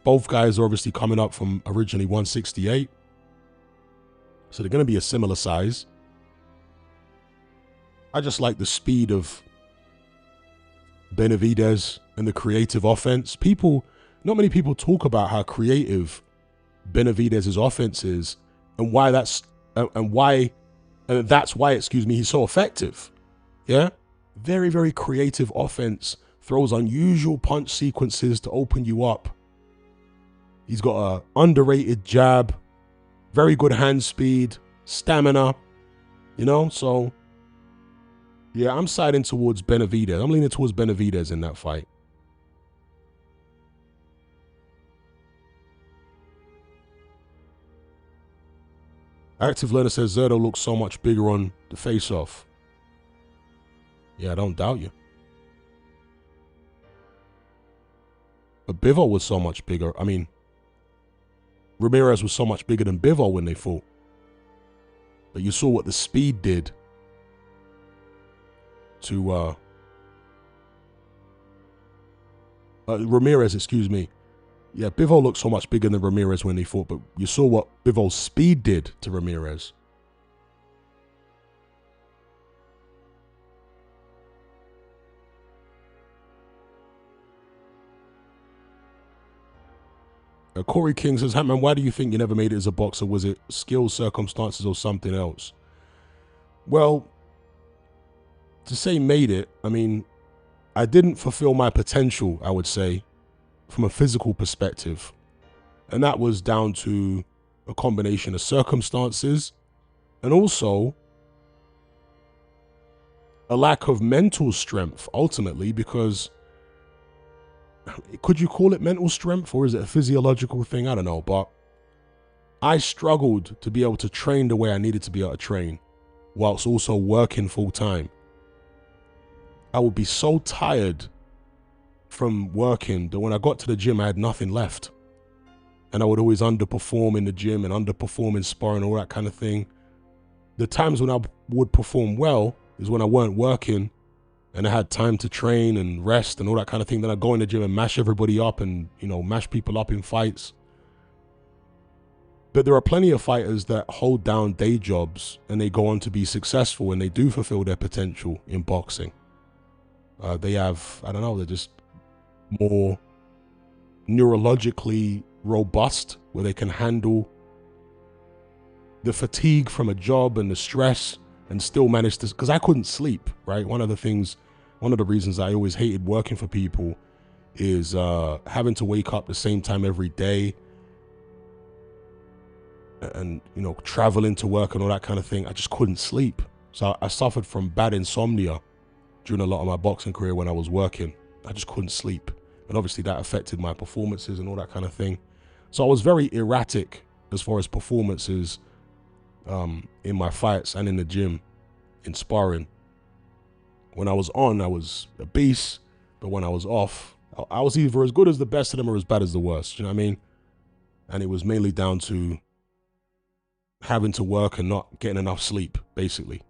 Speaker 1: both guys are obviously coming up from originally 168. So they're going to be a similar size. I just like the speed of Benavidez and the creative offense. Not many people talk about how creative Benavidez's offense is and why that's why he's so effective. Yeah? Very, very creative offense. Throws unusual punch sequences to open you up. He's got an underrated jab, very good hand speed, stamina, you know? So, yeah, I'm siding towards Benavidez. I'm leaning towards Benavidez in that fight. Active Learner says Zerto looks so much bigger on the face-off. Yeah, I don't doubt you. But Bivol was so much bigger. I mean, Ramirez was so much bigger than Bivol when they fought. But you saw what the speed did to Ramirez, excuse me. Yeah, Bivol looked so much bigger than Ramirez when they fought, but you saw what Bivol's speed did to Ramirez. Corey King says, Hatman, why do you think you never made it as a boxer? Was it skill, circumstances, or something else? Well, to say made it, I mean, I didn't fulfill my potential, I would say, from a physical perspective. And that was down to a combination of circumstances and also a lack of mental strength, ultimately, because could you call it mental strength or is it a physiological thing? I don't know, but I struggled to be able to train the way I needed to be able to train whilst also working full time. I would be so tired from working that when I got to the gym, I had nothing left. And I would always underperform in the gym and underperform in sparring, all that kind of thing. The times when I would perform well is when I weren't working and I had time to train and rest and all that kind of thing. Then I'd go in the gym and mash everybody up and, you know, mash people up in fights. But there are plenty of fighters that hold down day jobs and they go on to be successful and they do fulfill their potential in boxing. They have, I don't know, they're just more neurologically robust where they can handle the fatigue from a job and the stress and still manage to, because I couldn't sleep, right? One of the reasons I always hated working for people is having to wake up the same time every day and, you know, traveling to work and all that kind of thing. I just couldn't sleep. So I suffered from bad insomnia during a lot of my boxing career when I was working. I just couldn't sleep. And obviously that affected my performances and all that kind of thing. So I was very erratic as far as performances in my fights and in the gym, in sparring. When I was on, I was a beast. But when I was off, I was either as good as the best of them or as bad as the worst. You know what I mean? And it was mainly down to having to work and not getting enough sleep, basically.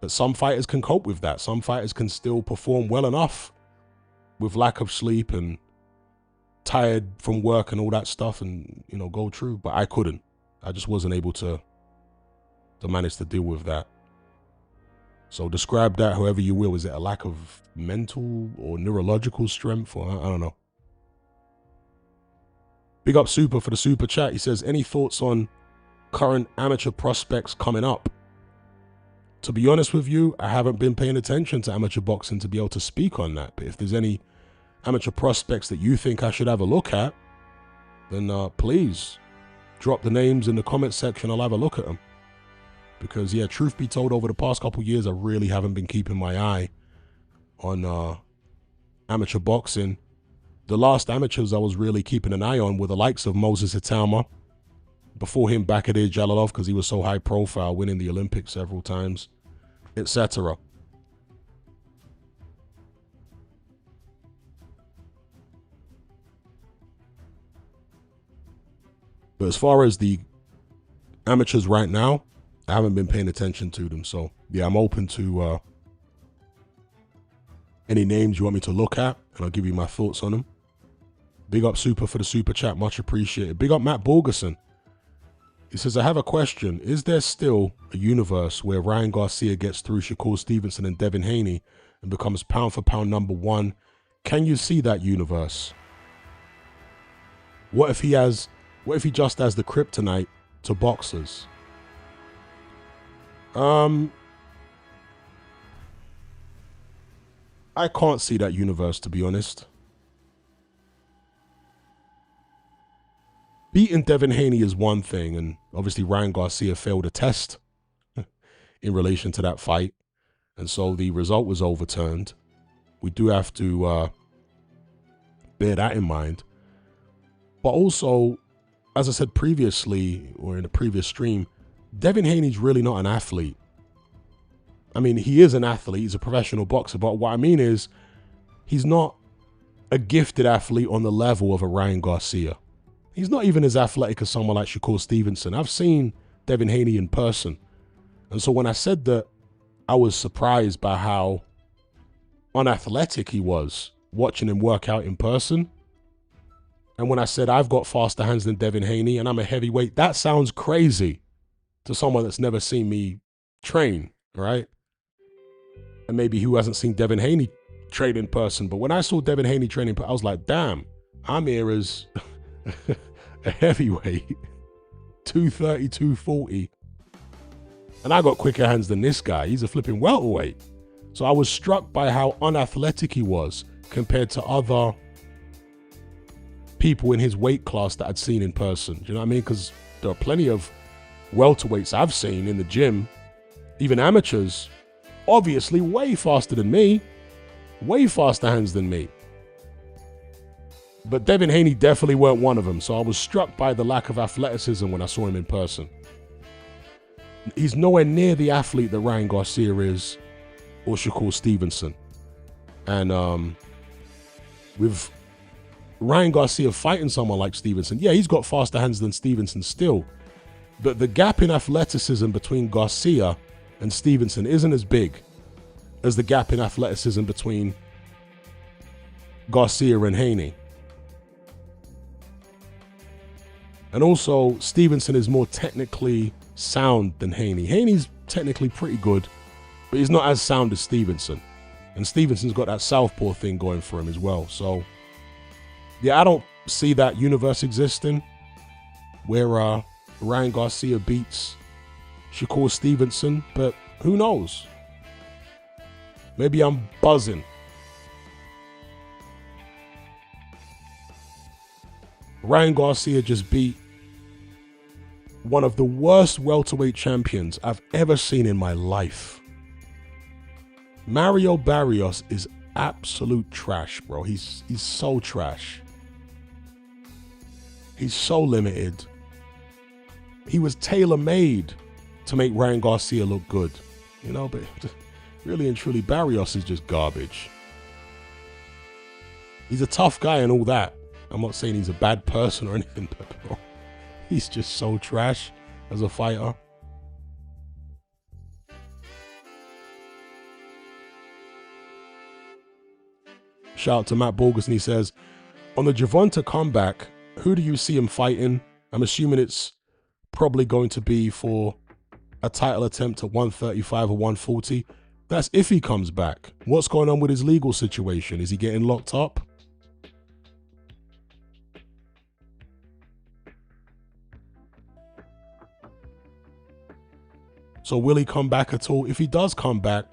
Speaker 1: But some fighters can cope with that. Some fighters can still perform well enough with lack of sleep and tired from work and all that stuff and, you know, go through. But I couldn't. I just wasn't able to manage to deal with that. So describe that however you will. Is it a lack of mental or neurological strength? Or I don't know. Big up Super for the super chat. He says, any thoughts on current amateur prospects coming up? To be honest with you, I haven't been paying attention to amateur boxing to be able to speak on that. But if there's any amateur prospects that you think I should have a look at, then please drop the names in the comment section. I'll have a look at them. Because, yeah, truth be told, over the past couple years, I really haven't been keeping my eye on amateur boxing. The last amateurs I was really keeping an eye on were the likes of Moses Itama. Before him, Bakadir Jalilov, because he was so high profile, winning the Olympics several times, etc. But as far as the amateurs right now, I haven't been paying attention to them. So, yeah, I'm open to any names you want me to look at, and I'll give you my thoughts on them. Big up Super for the super chat. Much appreciated. Big up Matt Borgerson. He says, I have a question. Is there still a universe where Ryan Garcia gets through Shakur Stevenson and Devin Haney and becomes pound for pound #1? Can you see that universe? What if he just has the kryptonite to boxers? I can't see that universe, to be honest. Beating Devin Haney is one thing, and obviously Ryan Garcia failed a test in relation to that fight, and so the result was overturned. We do have to bear that in mind. But also, as I said previously, or in a previous stream, Devin Haney's really not an athlete. I mean, he is an athlete, he's a professional boxer, but what I mean is, he's not a gifted athlete on the level of a Ryan Garcia. He's not even as athletic as someone like Shakur Stevenson. I've seen Devin Haney in person. And so when I said that I was surprised by how unathletic he was watching him work out in person, and when I said I've got faster hands than Devin Haney and I'm a heavyweight, that sounds crazy to someone that's never seen me train, right? And maybe who hasn't seen Devin Haney train in person. But when I saw Devin Haney training, I was like, damn, I'm here as a heavyweight, 230, 240. And I got quicker hands than this guy. He's a flipping welterweight. So I was struck by how unathletic he was compared to other people in his weight class that I'd seen in person. Do you know what I mean? Because there are plenty of welterweights I've seen in the gym, even amateurs, obviously way faster than me, way faster hands than me. But Devin Haney definitely weren't one of them, so I was struck by the lack of athleticism when I saw him in person. He's nowhere near the athlete that Ryan Garcia is or Shakur Stevenson. And with Ryan Garcia fighting someone like Stevenson, yeah, he's got faster hands than Stevenson still. But the gap in athleticism between Garcia and Stevenson isn't as big as the gap in athleticism between Garcia and Haney. And also, Stevenson is more technically sound than Haney. Haney's technically pretty good, but he's not as sound as Stevenson. And Stevenson's got that southpaw thing going for him as well. So, yeah, I don't see that universe existing where Ryan Garcia beats Shakur Stevenson, but who knows? Maybe I'm buzzing. Ryan Garcia just beat one of the worst welterweight champions I've ever seen in my life. Mario Barrios is absolute trash, bro. He's so trash. He's so limited. He was tailor-made to make Ryan Garcia look good, you know, but really and truly, Barrios is just garbage. He's a tough guy and all that. I'm not saying he's a bad person or anything, but bro, he's just so trash as a fighter. Shout out to Matt Borges, and he says, on the Gervonta comeback, who do you see him fighting? I'm assuming it's probably going to be for a title attempt at 135 or 140. That's if he comes back. What's going on with his legal situation? Is he getting locked up? So will he come back at all? If he does come back,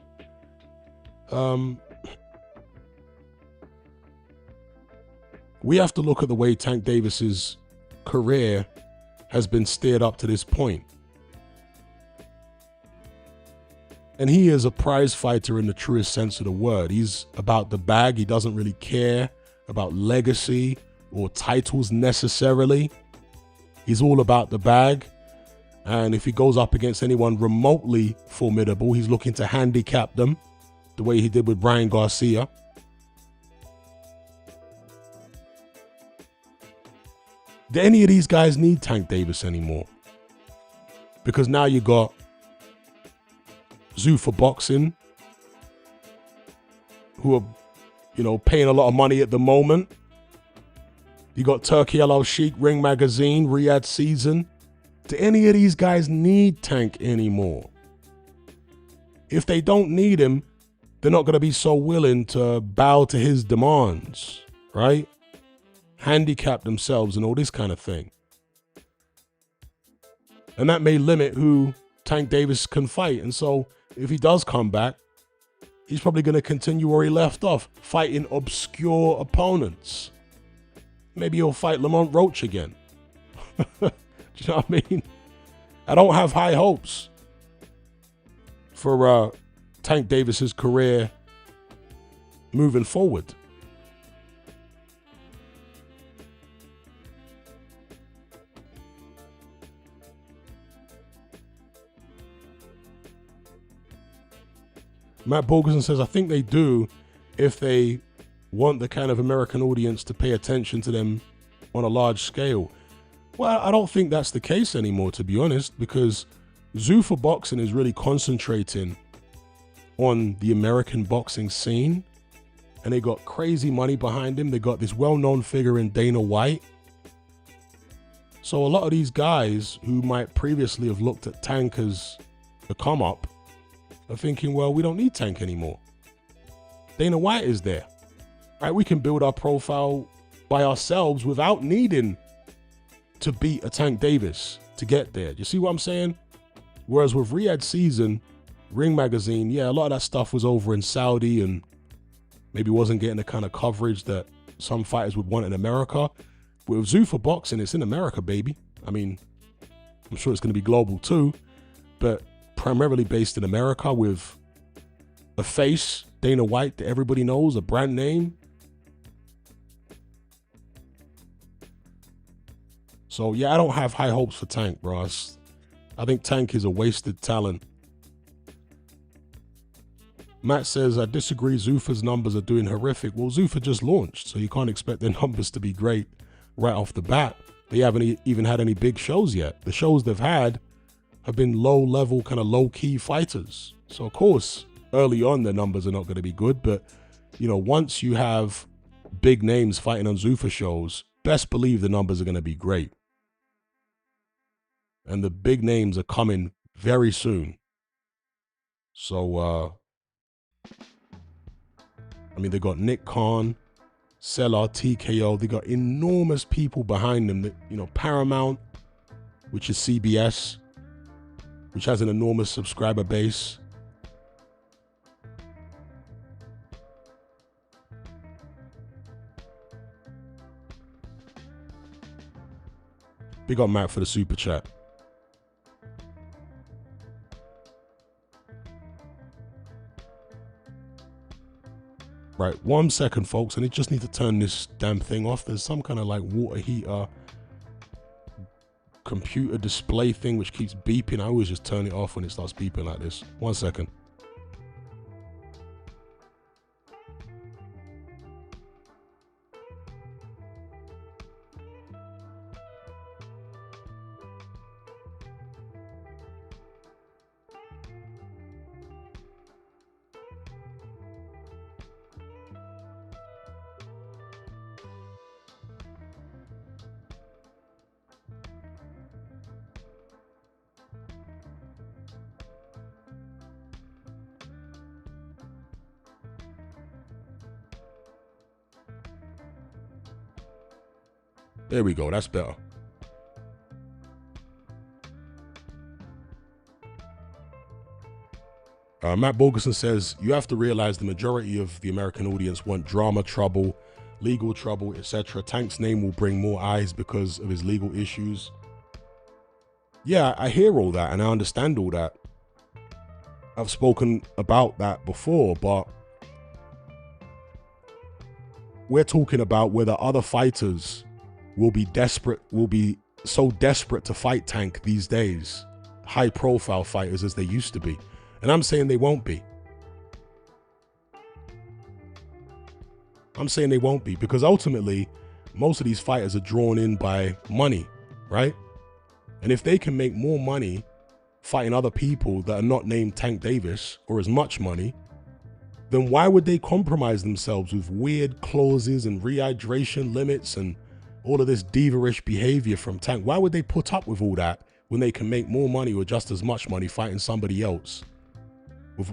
Speaker 1: we have to look at the way Tank Davis's career has been steered up to this point. And he is a prize fighter in the truest sense of the word. He's about the bag. He doesn't really care about legacy or titles necessarily. He's all about the bag. And if he goes up against anyone remotely formidable, he's looking to handicap them the way he did with Brian Garcia. Do any of these guys need Tank Davis anymore? Because now you got Zuffa Boxing, who are, you know, paying a lot of money at the moment. You got Turkey Al Sheikh, Ring Magazine, Riyadh Season. Do any of these guys need Tank anymore? If they don't need him, they're not going to be so willing to bow to his demands, right? Handicap themselves and all this kind of thing. And that may limit who Tank Davis can fight. And so if he does come back, he's probably going to continue where he left off, fighting obscure opponents. Maybe he'll fight Lamont Roach again. Do you know what I mean? I don't have high hopes for Tank Davis's career moving forward. Matt Borgerson says, I think they do if they want the kind of American audience to pay attention to them on a large scale. Well, I don't think that's the case anymore, to be honest, because Zuffa Boxing is really concentrating on the American boxing scene, and they got crazy money behind him. They got this well-known figure in Dana White. So a lot of these guys who might previously have looked at Tank as a come-up are thinking, well, we don't need Tank anymore. Dana White is there, right? We can build our profile by ourselves without needing to beat a Tank Davis to get there. You see what I'm saying? Whereas with Riyadh Season, Ring Magazine, yeah, a lot of that stuff was over in Saudi and maybe wasn't getting the kind of coverage that some fighters would want in America. But with Zuffa Boxing, it's in America, baby. I mean, I'm sure it's going to be global too, but primarily based in America with a face, Dana White, that everybody knows, a brand name. So yeah, I don't have high hopes for Tank, bro. I think Tank is a wasted talent. Matt says, I disagree. Zuffa's numbers are doing horrific. Well, Zuffa just launched, so you can't expect their numbers to be great right off the bat. They haven't even had any big shows yet. The shows they've had have been low-level, kind of low-key fighters. So, of course, early on, their numbers are not going to be good. But, you know, once you have big names fighting on Zuffa shows, best believe the numbers are going to be great. And the big names are coming very soon. So, I mean, they got Nick Khan, Cellar, TKO. They got enormous people behind them. That, you know, Paramount, which is CBS, which has an enormous subscriber base. Big up Matt for the super chat. Right, 1 second, folks, and I just need to turn this damn thing off. There's some kind of like water heater computer display thing which keeps beeping. I always just turn it off when it starts beeping like this. 1 second. There we go, that's better. Matt Borgerson says, you have to realize the majority of the American audience want drama, trouble, legal trouble, etc. Tank's name will bring more eyes because of his legal issues. Yeah, I hear all that and I understand all that. I've spoken about that before, but we're talking about whether other fighters will be so desperate to fight Tank these days, high profile fighters as they used to be. And I'm saying they won't be. I'm saying they won't be because ultimately most of these fighters are drawn in by money, right? And if they can make more money fighting other people that are not named Tank Davis or as much money, then why would they compromise themselves with weird clauses and rehydration limits and all of this diva-ish behavior from Tank? Why would they put up with all that when they can make more money or just as much money fighting somebody else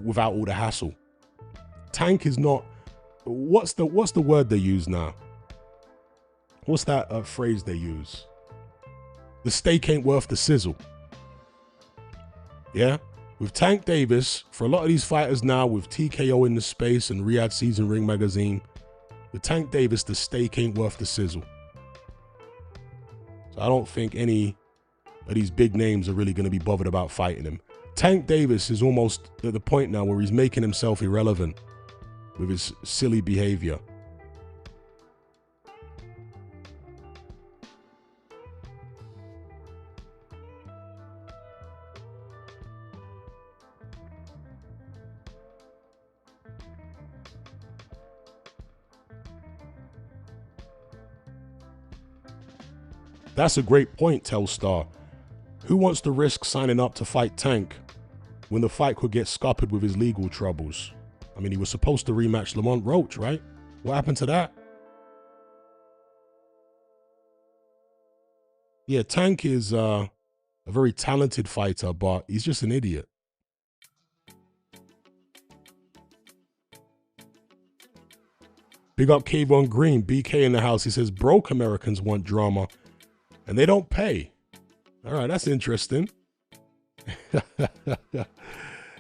Speaker 1: without all the hassle? Tank is not, what's the word they use now? What's that phrase they use? The steak ain't worth the sizzle. Yeah? With Tank Davis, for a lot of these fighters now, with TKO in the space and Riyadh Season Ring Magazine, with Tank Davis, the steak ain't worth the sizzle. So I don't think any of these big names are really going to be bothered about fighting him. Tank Davis is almost at the point now where he's making himself irrelevant with his silly behavior. That's a great point, Telstar. Who wants to risk signing up to fight Tank when the fight could get scuppered with his legal troubles? I mean, he was supposed to rematch Lamont Roach, right? What happened to that? Yeah, Tank is a very talented fighter, but he's just an idiot. Big up Kayvon Green, BK in the house. He says, broke Americans want drama and they don't pay. All right, that's interesting.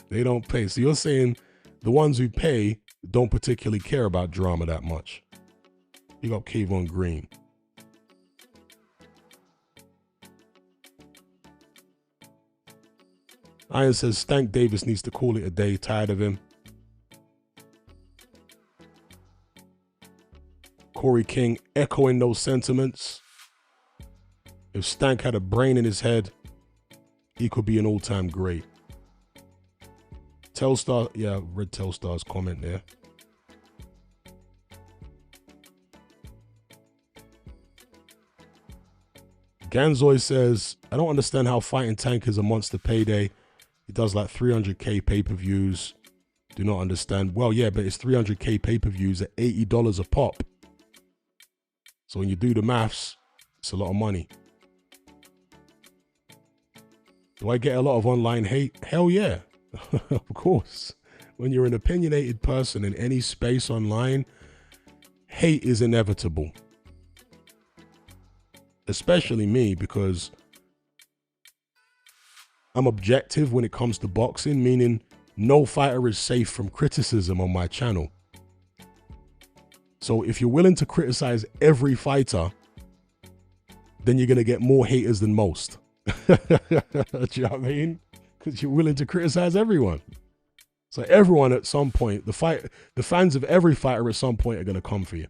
Speaker 1: They don't pay. So you're saying the ones who pay don't particularly care about drama that much. Big up Kayvon Green. Iron says, Stank Davis needs to call it a day. Tired of him. Corey King echoing those sentiments. If Stank had a brain in his head, he could be an all-time great. Telstar, yeah, read Telstar's comment there. Ganzoy says, I don't understand how fighting Tank is a monster payday. He does like 300k pay-per-views. Do not understand. Well, yeah, but it's 300k pay-per-views at $80 a pop. So when you do the maths, it's a lot of money. Do I get a lot of online hate? Hell yeah, of course. When you're an opinionated person in any space online, hate is inevitable. Especially me, because I'm objective when it comes to boxing, meaning no fighter is safe from criticism on my channel. So if you're willing to criticize every fighter, then you're going to get more haters than most. Do you know what I mean? Because you're willing to criticize everyone. So everyone at some point, the fans of every fighter at some point are going to come for you.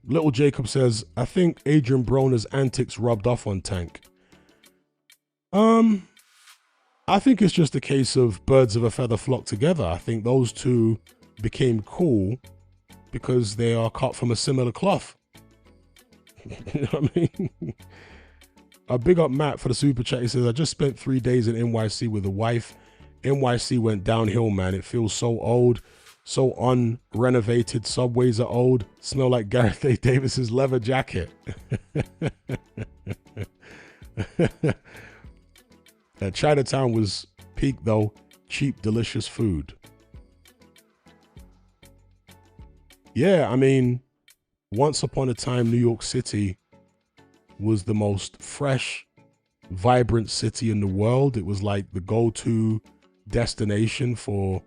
Speaker 1: Little Jacob says, I think Adrian Broner's antics rubbed off on Tank. I think it's just a case of birds of a feather flock together. I think those two became cool because they are cut from a similar cloth. You know what I mean? A big up Matt for the super chat. He says, I just spent 3 days in NYC with a wife. NYC went downhill, man. It feels so old, so unrenovated. Subways are old. Smell like Gareth A. Davis's leather jacket. Chinatown was peak though. Cheap, delicious food. Yeah, I mean, once upon a time, New York City was the most fresh, vibrant city in the world. It was like the go-to destination for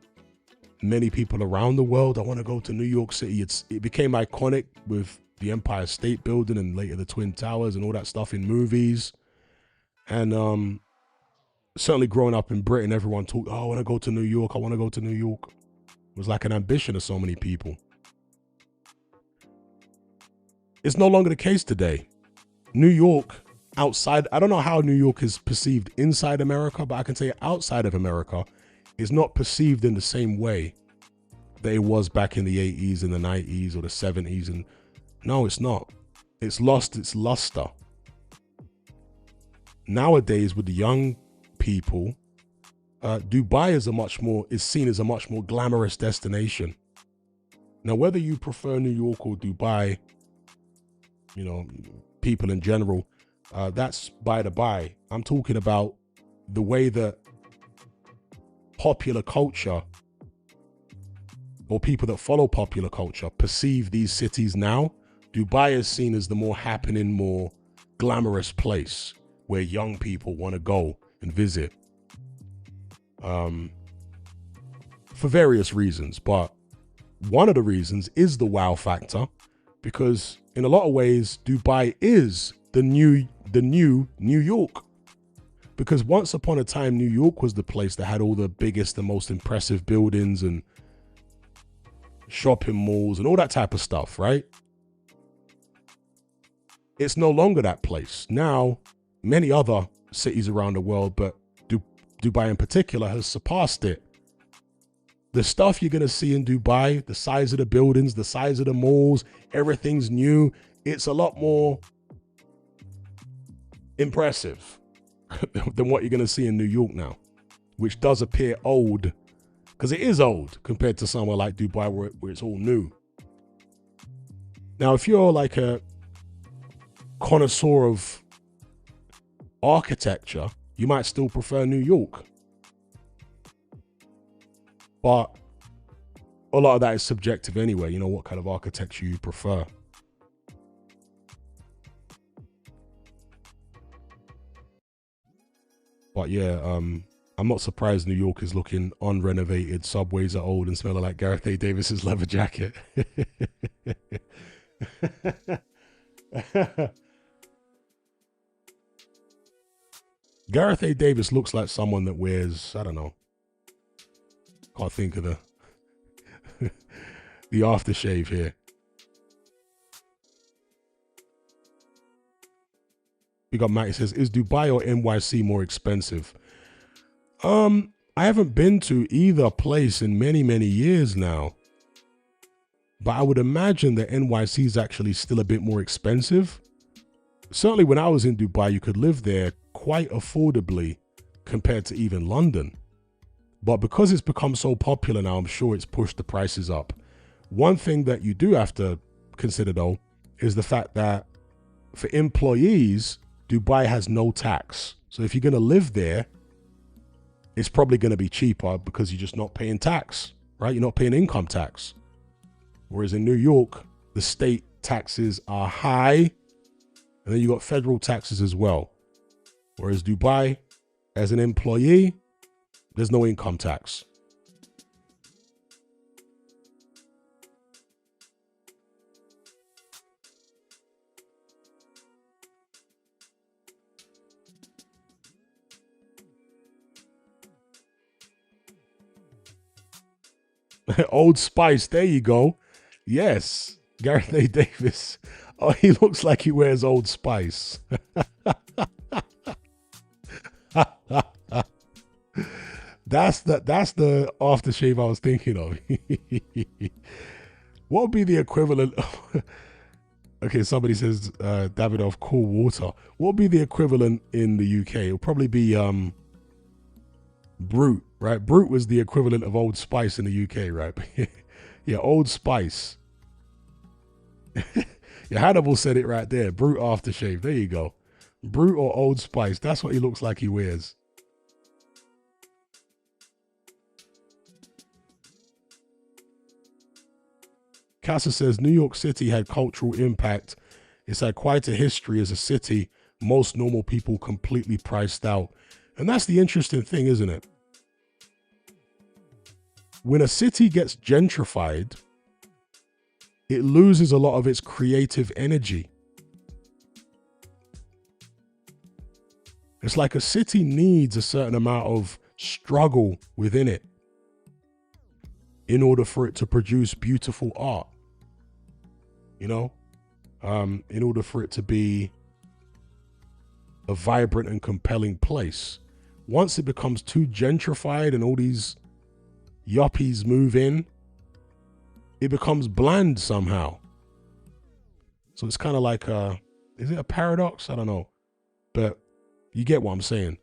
Speaker 1: many people around the world. I want to go to New York City. It became iconic with the Empire State Building and later the Twin Towers and all that stuff in movies. And certainly growing up in Britain, everyone talked, oh, I want to go to New York. I want to go to New York. It was like an ambition of so many people. It's no longer the case today. New York, outside, I don't know how New York is perceived inside America, but I can say outside of America, is not perceived in the same way that it was back in the 80s and the 90s or the 70s. And no, it's not. It's lost its luster. Nowadays, with the young people, Dubai is seen as a much more glamorous destination. Now, whether you prefer New York or Dubai, you know, people in general, that's by the by. I'm talking about the way that popular culture or people that follow popular culture perceive these cities now. Dubai is seen as the more happening, more glamorous place where young people want to go and visit, for various reasons. But one of the reasons is the wow factor, because in a lot of ways, Dubai is the new New York. Because once upon a time, New York was the place that had all the biggest and most impressive buildings and shopping malls and all that type of stuff, right? It's no longer that place. Now, many other cities around the world, but Dubai in particular, has surpassed it. The stuff you're going to see in Dubai, the size of the buildings, the size of the malls, everything's new. It's a lot more impressive than what you're going to see in New York now, which does appear old, because it is old compared to somewhere like Dubai where it's all new. Now, if you're like a connoisseur of architecture, you might still prefer New York. But a lot of that is subjective anyway. You know, what kind of architecture you prefer. But yeah, I'm not surprised New York is looking unrenovated. Subways are old and smelling like Gareth A. Davis's leather jacket. Gareth A. Davis looks like someone that wears, I don't know, can't think of the aftershave here. We got Matt, he says, is Dubai or NYC more expensive? I haven't been to either place in many, many years now. But I would imagine that NYC is actually still a bit more expensive. Certainly when I was in Dubai, you could live there quite affordably compared to even London. But because it's become so popular now, I'm sure it's pushed the prices up. One thing that you do have to consider though, is the fact that for employees, Dubai has no tax. So if you're going to live there, it's probably going to be cheaper because you're just not paying tax, right? You're not paying income tax. Whereas in New York, the state taxes are high, and then you got federal taxes as well. Whereas Dubai, as an employee, there's no income tax. Old Spice, there you go. Yes, Gareth A. Davis. Oh, he looks like he wears Old Spice. That's the aftershave I was thinking of. What would be the equivalent of, okay, somebody says, David, of cool water. What would be the equivalent in the UK? It'll probably be Brute, right? Brute was the equivalent of Old Spice in the UK, right? Yeah, Old Spice. Yeah, Hannibal said it right there. Brute aftershave. There you go. Brute or Old Spice. That's what he looks like he wears. Casa says New York City had cultural impact. It's had quite a history as a city. Most normal people completely priced out. And that's the interesting thing, isn't it? When a city gets gentrified, it loses a lot of its creative energy. It's like a city needs a certain amount of struggle within it in order for it to produce beautiful art. You know, in order for it to be a vibrant and compelling place. Once it becomes too gentrified and all these yuppies move in, it becomes bland somehow. So it's kind of like is it a paradox? I don't know. But you get what I'm saying.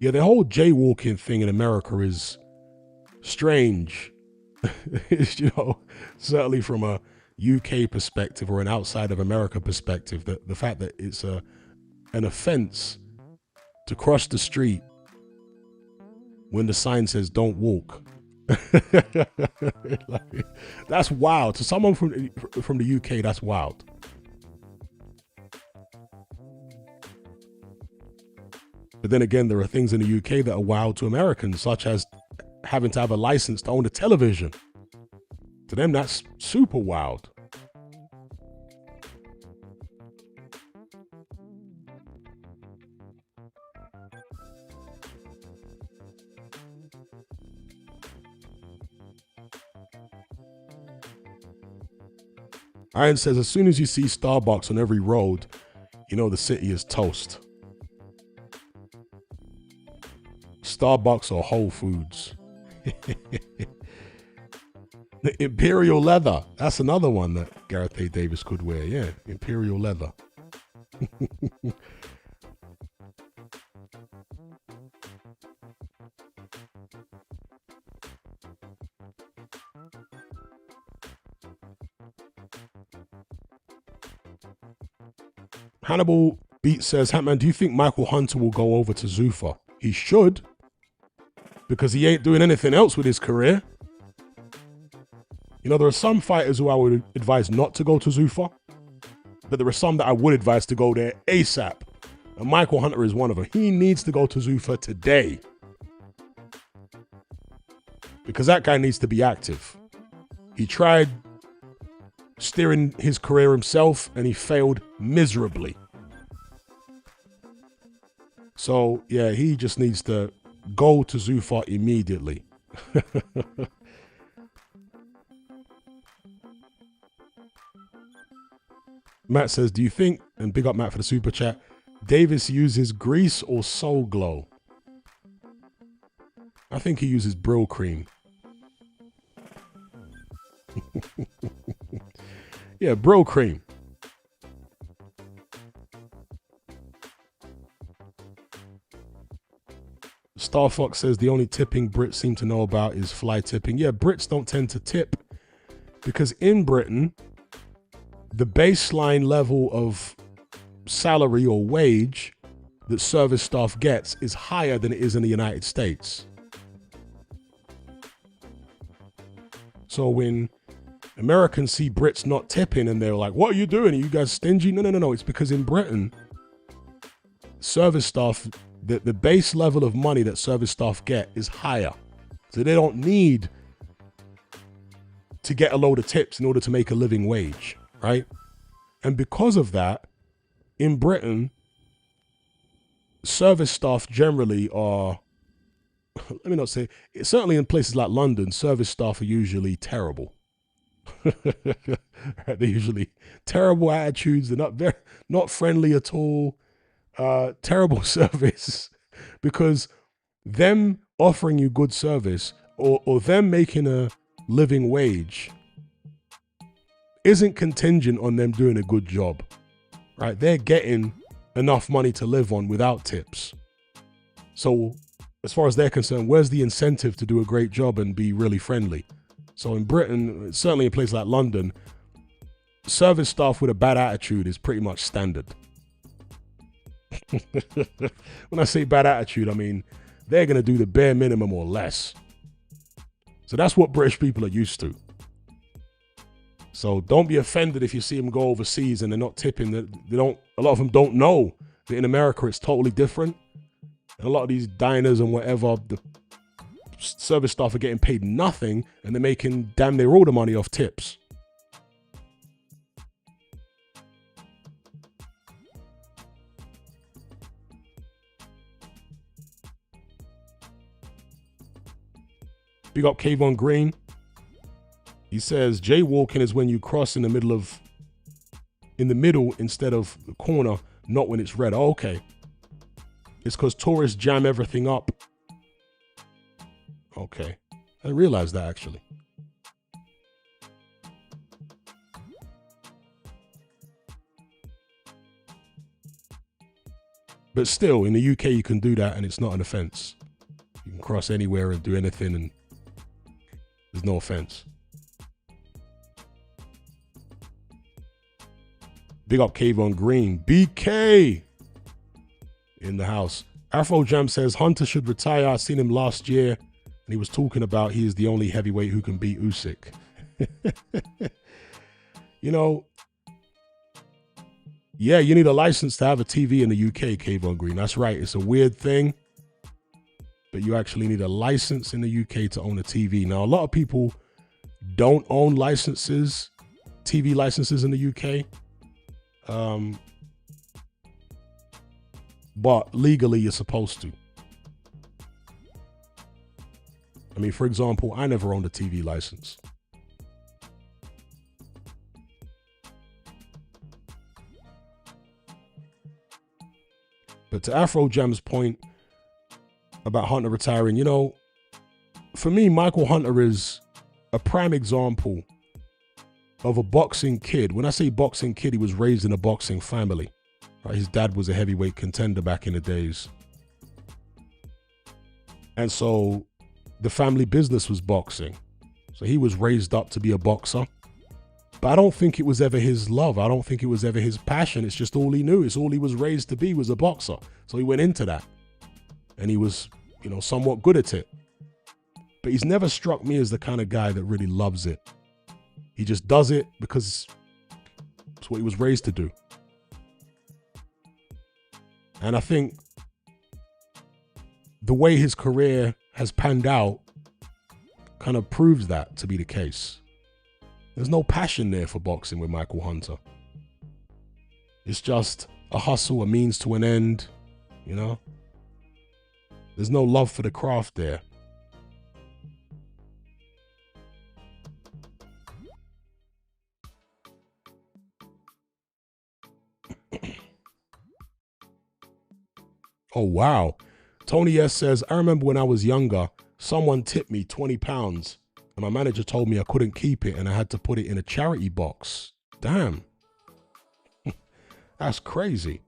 Speaker 1: Yeah, the whole jaywalking thing in America is strange. It's, you know, certainly from a UK perspective or an outside of America perspective, the fact that it's an offense to cross the street when the sign says don't walk. Like, that's wild. To someone from the UK, that's wild. But then again, there are things in the UK that are wild to Americans, such as having to have a license to own a television. To them, that's super wild. Iron says, as soon as you see Starbucks on every road, you know the city is toast. Starbucks or Whole Foods. The Imperial leather. That's another one that Gareth A. Davis could wear. Yeah, Imperial leather. Hannibal Beat says, Hatman, do you think Michael Hunter will go over to Zuffa? He should, because he ain't doing anything else with his career. You know, there are some fighters who I would advise not to go to Zuffa, but there are some that I would advise to go there ASAP. And Michael Hunter is one of them. He needs to go to Zuffa today, because that guy needs to be active. He tried steering his career himself and he failed miserably. So, yeah, he just needs to go to Zuffa immediately. Matt says, do you think, and big up Matt for the super chat, Davis uses grease or Soul Glow? I think he uses Brill Cream. Yeah, Brill Cream. Star Fox says the only tipping Brits seem to know about is fly tipping. Yeah, Brits don't tend to tip because in Britain, the baseline level of salary or wage that service staff gets is higher than it is in the United States. So when Americans see Brits not tipping and they're like, what are you doing? Are you guys stingy? No. It's because in Britain, service staff the base level of money that service staff get is higher. So they don't need to get a load of tips in order to make a living wage, right? And because of that, in Britain, service staff generally are, let me not say, certainly in places like London, service staff are usually terrible. They're usually terrible attitudes. They're not friendly at all. Terrible service, because them offering you good service or them making a living wage isn't contingent on them doing a good job, right? They're getting enough money to live on without tips. So as far as they're concerned, where's the incentive to do a great job and be really friendly? So in Britain, certainly in places like London, service staff with a bad attitude is pretty much standard. When I say bad attitude, I mean they're going to do the bare minimum or less. So that's what British people are used to. So don't be offended if you see them go overseas and they're not tipping. A lot of them don't know that in America it's totally different. And a lot of these diners and whatever, the service staff are getting paid nothing and they're making damn near all the money off tips. Big up Kayvon Green. He says jaywalking is when you cross in the middle instead of the corner, not when it's red. Oh, okay. It's because tourists jam everything up. Okay. I didn't realize that, actually. But still, in the UK, you can do that and it's not an offense. You can cross anywhere and do anything and there's no offense. Big up Kayvon Green. BK in the house. Afro Jam says Hunter should retire. I seen him last year and he was talking about he is the only heavyweight who can beat Usyk. You know, yeah, you need a license to have a TV in the UK, Kayvon Green. That's right. It's a weird thing, but you actually need a license in the UK to own a TV. Now, a lot of people don't own licenses, TV licenses in the UK. But legally you're supposed to. I mean, for example, I never owned a TV license. But to Afro Jam's point about Hunter retiring, you know, for me, Michael Hunter is a prime example of a boxing kid. When I say boxing kid, he was raised in a boxing family. Right? His dad was a heavyweight contender back in the days. And so the family business was boxing. So he was raised up to be a boxer. But I don't think it was ever his love. I don't think it was ever his passion. It's just all he knew. It's all he was raised to be, was a boxer. So he went into that. And he was, you know, somewhat good at it. But he's never struck me as the kind of guy that really loves it. He just does it because it's what he was raised to do. And I think the way his career has panned out kind of proves that to be the case. There's no passion there for boxing with Michael Hunter. It's just a hustle, a means to an end, you know? There's no love for the craft there. Oh, wow. Tony S. says, I remember when I was younger, someone tipped me £20 and my manager told me I couldn't keep it and I had to put it in a charity box. Damn. That's crazy.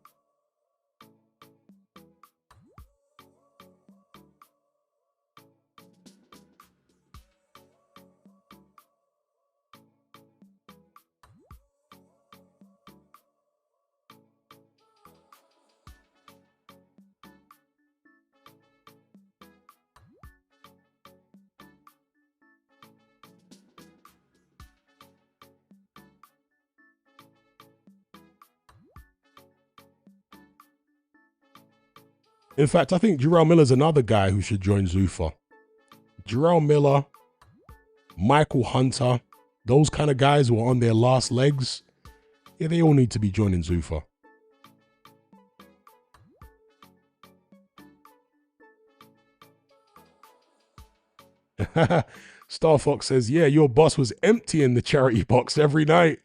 Speaker 1: In fact, I think Jarrell Miller's another guy who should join Zuffa. Jarrell Miller, Michael Hunter, those kind of guys who are on their last legs, yeah, they all need to be joining Zuffa. Star Fox says, yeah, your boss was emptying the charity box every night.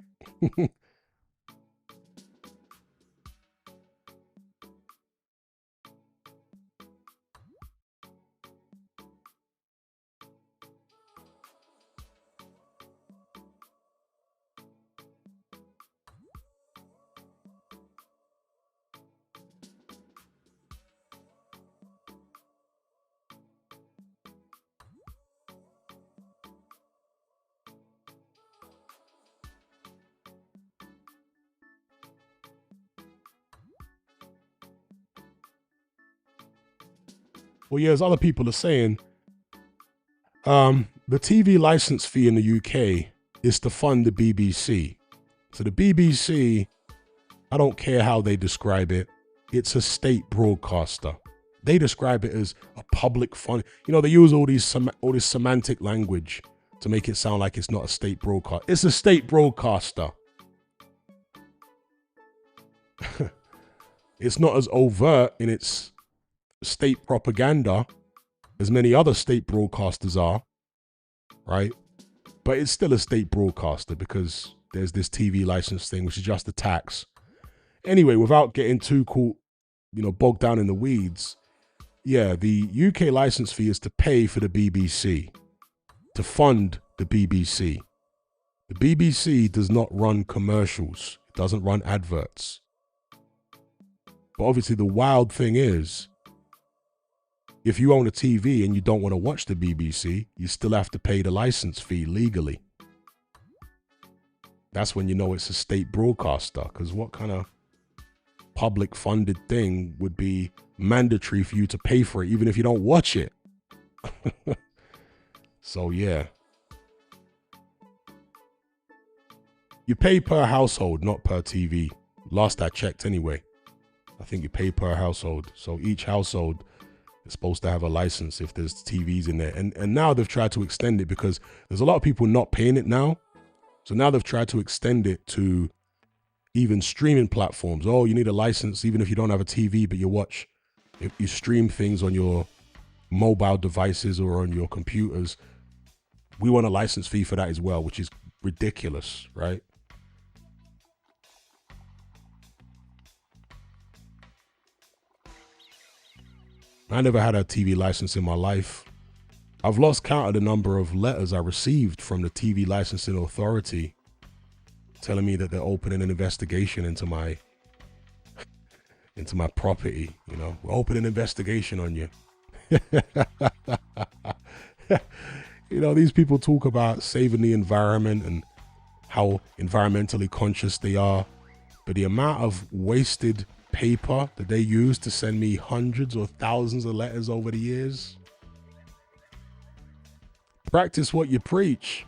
Speaker 1: Well, yeah, as other people are saying, the TV license fee in the UK is to fund the BBC. So the BBC, I don't care how they describe it, it's a state broadcaster. They describe it as a public fund. You know, they use all this semantic language to make it sound like it's not a state broadcast. It's a state broadcaster. It's not as overt in its state propaganda as many other state broadcasters are, right? But it's still a state broadcaster because there's this TV license thing, which is just a tax. Anyway, without getting too bogged down in the weeds, yeah, the UK license fee is to pay for the BBC, to fund the BBC. The BBC does not run commercials. It doesn't run adverts. But obviously the wild thing is, if you own a TV and you don't want to watch the BBC, you still have to pay the license fee legally. That's when you know it's a state broadcaster, because what kind of public funded thing would be mandatory for you to pay for it even if you don't watch it? So yeah. You pay per household, not per TV. Last I checked anyway. I think you pay per household. So each household is supposed to have a license if there's TVs in there. And now they've tried to extend it because there's a lot of people not paying it now. So now they've tried to extend it to even streaming platforms. Oh, you need a license even if you don't have a TV, but if you stream things on your mobile devices or on your computers, we want a license fee for that as well, which is ridiculous, right? I never had a TV license in my life. I've lost count of the number of letters I received from the TV licensing authority telling me that they're opening an investigation into my property. You know, we're opening an investigation on you. You know, these people talk about saving the environment and how environmentally conscious they are, but the amount of wasted paper that they use to send me hundreds or thousands of letters over the years. Practice what you preach.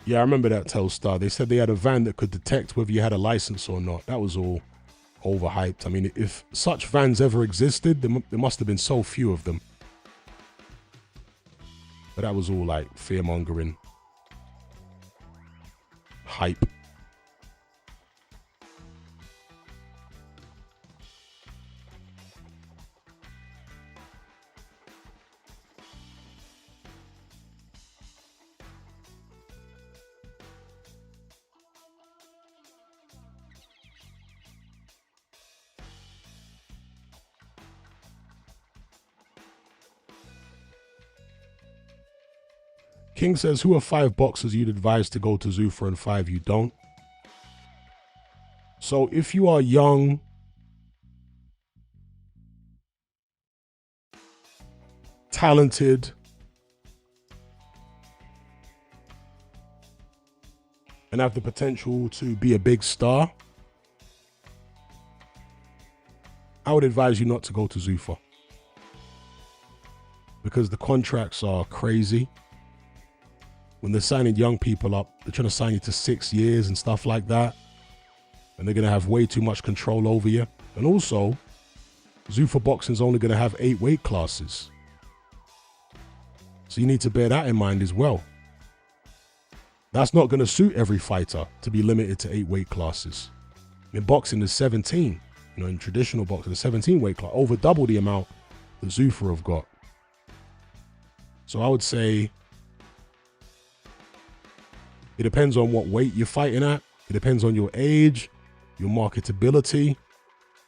Speaker 1: Yeah, I remember that Telstar. They said they had a van that could detect whether you had a license or not. That was all overhyped. I mean, if such vans ever existed, there must have been so few of them. But that was all like fear-mongering hype. King says, who are 5 boxers you'd advise to go to Zuffa and 5 you don't? So if you are young, talented, and have the potential to be a big star, I would advise you not to go to Zuffa. Because the contracts are crazy. When they're signing young people up, they're trying to sign you to 6 years and stuff like that. And they're going to have way too much control over you. And also, Zuffa boxing is only going to have 8 weight classes. So you need to bear that in mind as well. That's not going to suit every fighter to be limited to 8 weight classes. In boxing, there's 17. You know, in traditional boxing, there's 17 weight class, over double the amount that Zuffa have got. So I would say it depends on what weight you're fighting at. It depends on your age, your marketability,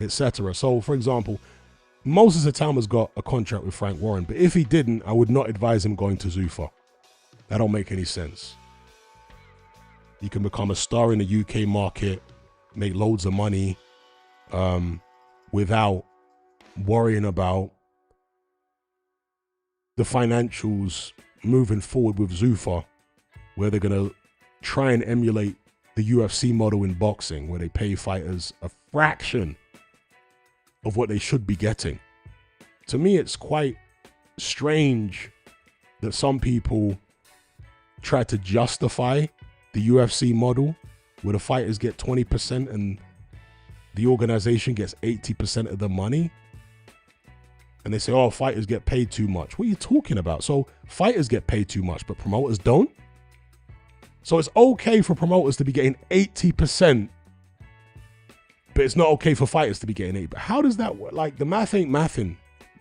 Speaker 1: etc. So, for example, Moses Atama's got a contract with Frank Warren, but if he didn't, I would not advise him going to Zuffa. That don't make any sense. You can become a star in the UK market, make loads of money, without worrying about the financials moving forward with Zuffa, where they're going to try and emulate the UFC model in boxing, where they pay fighters a fraction of what they should be getting. To me, it's quite strange that some people try to justify the UFC model, where the fighters get 20% and the organization gets 80% of the money. And they say, oh, fighters get paid too much. What are you talking about? So fighters get paid too much, but promoters don't? So it's okay for promoters to be getting 80%, but it's not okay for fighters to be getting 80%. How does that work? Like, the math ain't mathing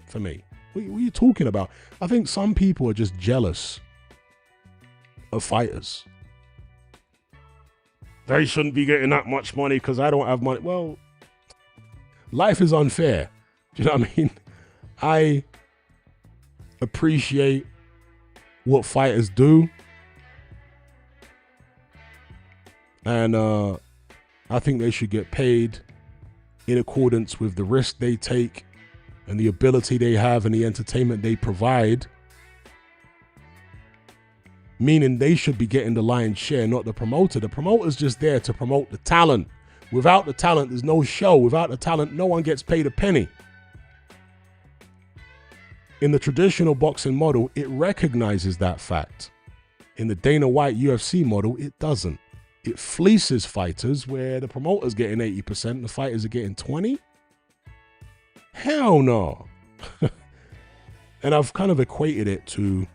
Speaker 1: for me. What are you talking about? I think some people are just jealous of fighters. They shouldn't be getting that much money because I don't have money. Well, life is unfair. Do you know what I mean? I appreciate what fighters do. And I think they should get paid in accordance with the risk they take and the ability they have and the entertainment they provide. Meaning they should be getting the lion's share, not the promoter. The promoter's just there to promote the talent. Without the talent, there's no show. Without the talent, no one gets paid a penny. In the traditional boxing model, it recognizes that fact. In the Dana White UFC model, it doesn't. It fleeces fighters where the promoter's getting 80% and the fighters are getting 20%. Hell no. And I've kind of equated it to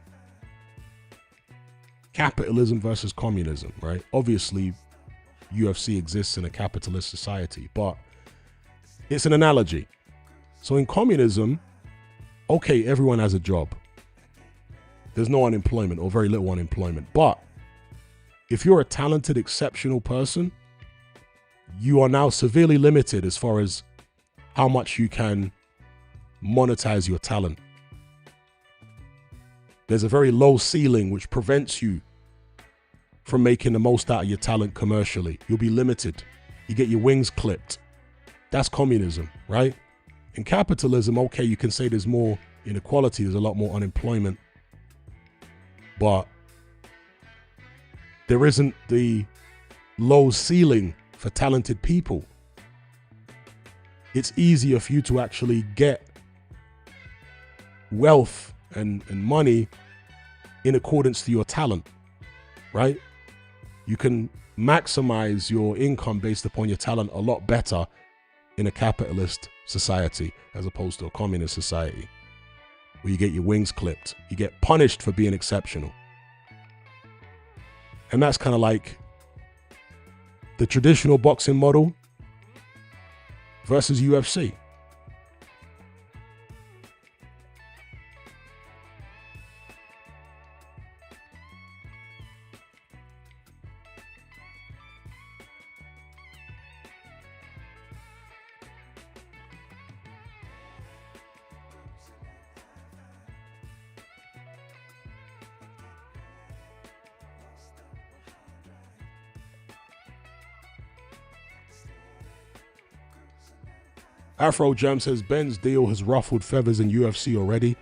Speaker 1: capitalism versus communism, right? Obviously, UFC exists in a capitalist society, but it's an analogy. So in communism, okay, everyone has a job. There's no unemployment or very little unemployment. But if you're a talented, exceptional person, you are now severely limited as far as how much you can monetize your talent. There's a very low ceiling which prevents you from making the most out of your talent commercially. You'll be limited. You get your wings clipped. That's communism, right? In capitalism, okay, you can say there's more inequality, there's a lot more unemployment, but there isn't the low ceiling for talented people. It's easier for you to actually get wealth and money in accordance to your talent, right? You can maximize your income based upon your talent a lot better in a capitalist society as opposed to a communist society where you get your wings clipped. You get punished for being exceptional. And that's kind of like the traditional boxing model versus UFC. Afro Jam says Ben's deal has ruffled feathers in UFC already.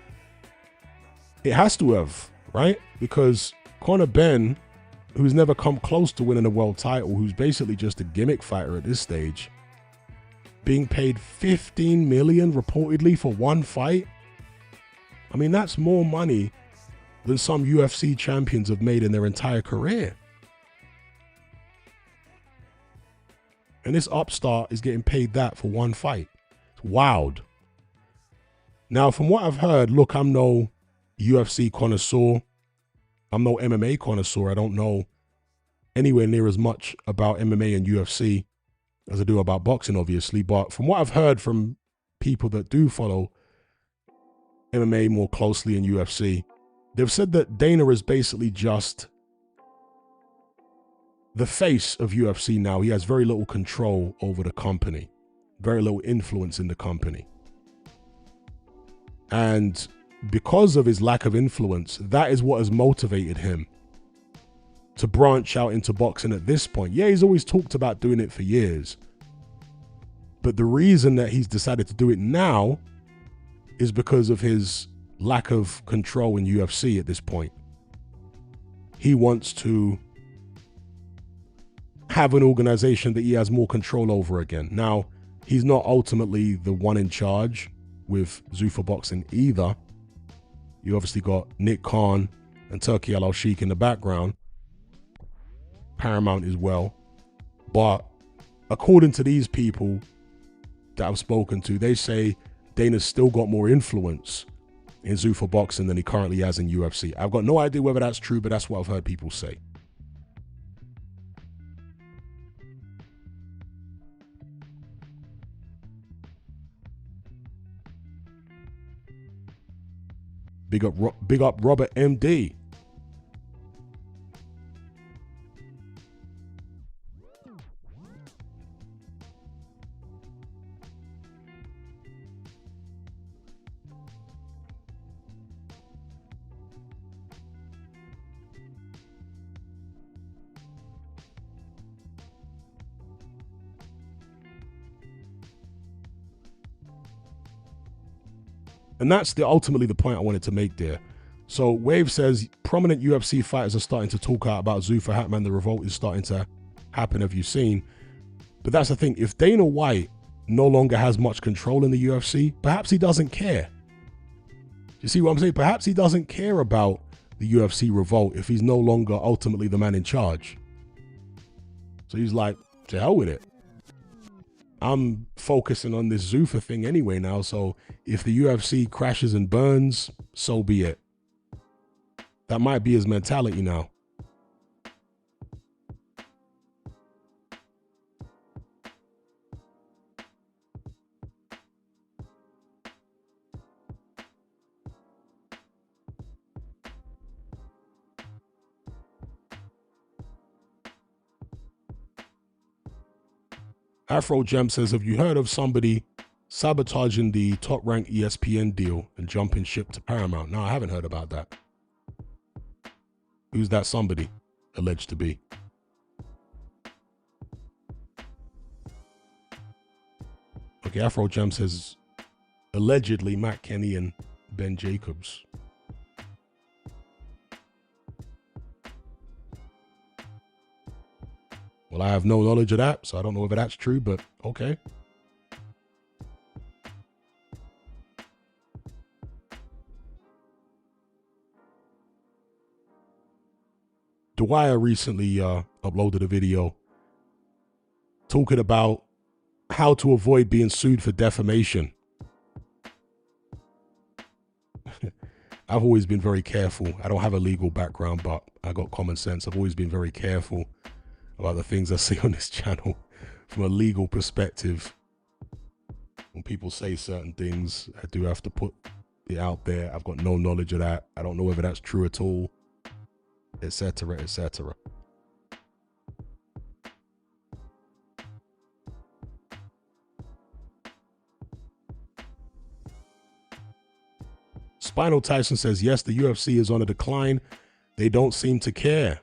Speaker 1: It has to have, right? Because Conor Ben, who's never come close to winning a world title, who's basically just a gimmick fighter at this stage, being paid $15 million reportedly for one fight. I mean, that's more money than some UFC champions have made in their entire career. And this upstart is getting paid that for one fight. It's wild. Now, from what I've heard, look, I'm no UFC connoisseur. I'm no MMA connoisseur. I don't know anywhere near as much about MMA and UFC as I do about boxing, obviously. But from what I've heard from people that do follow MMA more closely in UFC, they've said that Dana is basically just the face of UFC now. He has very little control over the company, very little influence in the company. And because of his lack of influence, that is what has motivated him to branch out into boxing at this point. Yeah, he's always talked about doing it for years. But the reason that he's decided to do it now is because of his lack of control in UFC at this point. He wants to have an organization that he has more control over again. Now, he's not ultimately the one in charge with Zuffa Boxing either. You obviously got Nick Khan and Turki Al-Sheikh in the background. Paramount as well. But according to these people that I've spoken to, they say Dana's still got more influence in Zuffa Boxing than he currently has in UFC. I've got no idea whether that's true, but that's what I've heard people say. Big up Robert MD. And that's ultimately the point I wanted to make there. So Wave says, prominent UFC fighters are starting to talk out about Zuffa Hatman. The revolt is starting to happen, have you seen? But that's the thing. If Dana White no longer has much control in the UFC, perhaps he doesn't care. You see what I'm saying? Perhaps he doesn't care about the UFC revolt if he's no longer ultimately the man in charge. So he's like, to hell with it. I'm focusing on this Zuffa thing anyway now, so if the UFC crashes and burns, so be it. That might be his mentality now. Afro Gem says, have you heard of somebody sabotaging the top-ranked ESPN deal and jumping ship to Paramount? No, I haven't heard about that. Who's that somebody alleged to be? Okay, Afro Gem says, allegedly Matt Kenny and Ben Jacobs. Well, I have no knowledge of that, so I don't know if that's true, but okay. Dwyer recently uploaded a video talking about how to avoid being sued for defamation. I've always been very careful. I don't have a legal background, but I got common sense. I've always been very careful about the things I say on this channel from a legal perspective. When people say certain things, I do have to put it out there. I've got no knowledge of that. I don't know whether that's true at all, etc., etc. Spinal Tyson says, yes, the UFC is on a decline. They don't seem to care.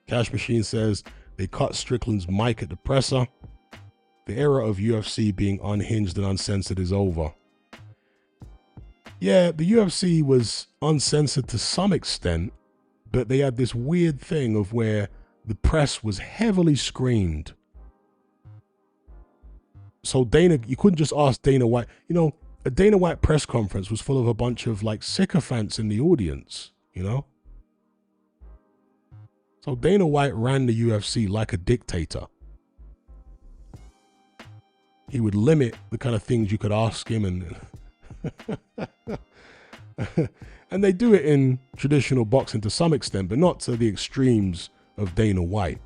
Speaker 1: Cash Machine says they cut Strickland's mic at the presser. The era of UFC being unhinged and uncensored is over. Yeah, the UFC was uncensored to some extent, but they had this weird thing of where the press was heavily screened. So Dana, you couldn't just ask Dana White. You know, a Dana White press conference was full of a bunch of like sycophants in the audience, you know? So Dana White ran the UFC like a dictator. He would limit the kind of things you could ask him, and and they do it in traditional boxing to some extent, but not to the extremes of Dana White.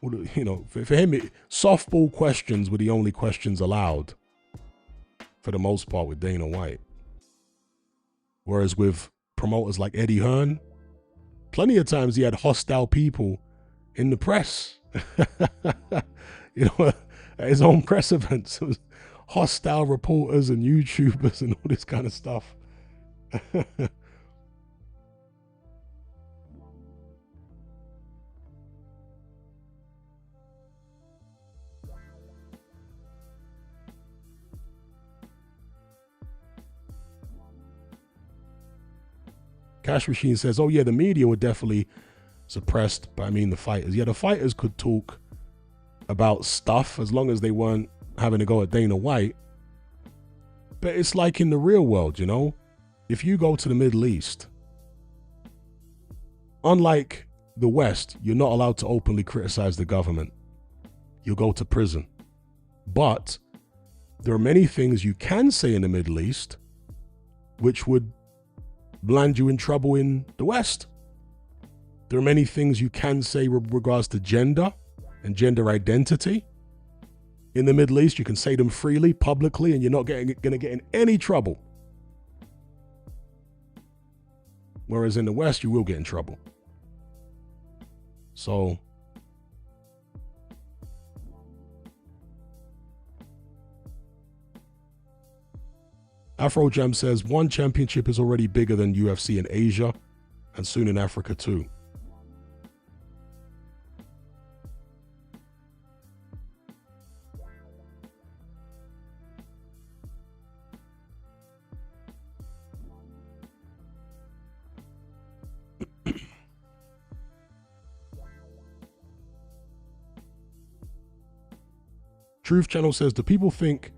Speaker 1: You know, for him, softball questions were the only questions allowed for the most part with Dana White. Whereas with promoters like Eddie Hearn, plenty of times he had hostile people in the press. You know, at his own press events, it was hostile reporters and YouTubers and all this kind of stuff. Cash Machine says, oh yeah, the media were definitely suppressed, but I mean the fighters. Yeah, the fighters could talk about stuff as long as they weren't having to go at Dana White. But it's like in the real world, you know? If you go to the Middle East, unlike the West, you're not allowed to openly criticize the government. You'll go to prison. But there are many things you can say in the Middle East which would land you in trouble in the West. There are many things you can say with regards to gender and gender identity. In the Middle East, you can say them freely, publicly, and you're not going to get in any trouble. Whereas in the West, you will get in trouble. So, Afro Jam says, one championship is already bigger than UFC in Asia and soon in Africa too. Truth Channel says, do people think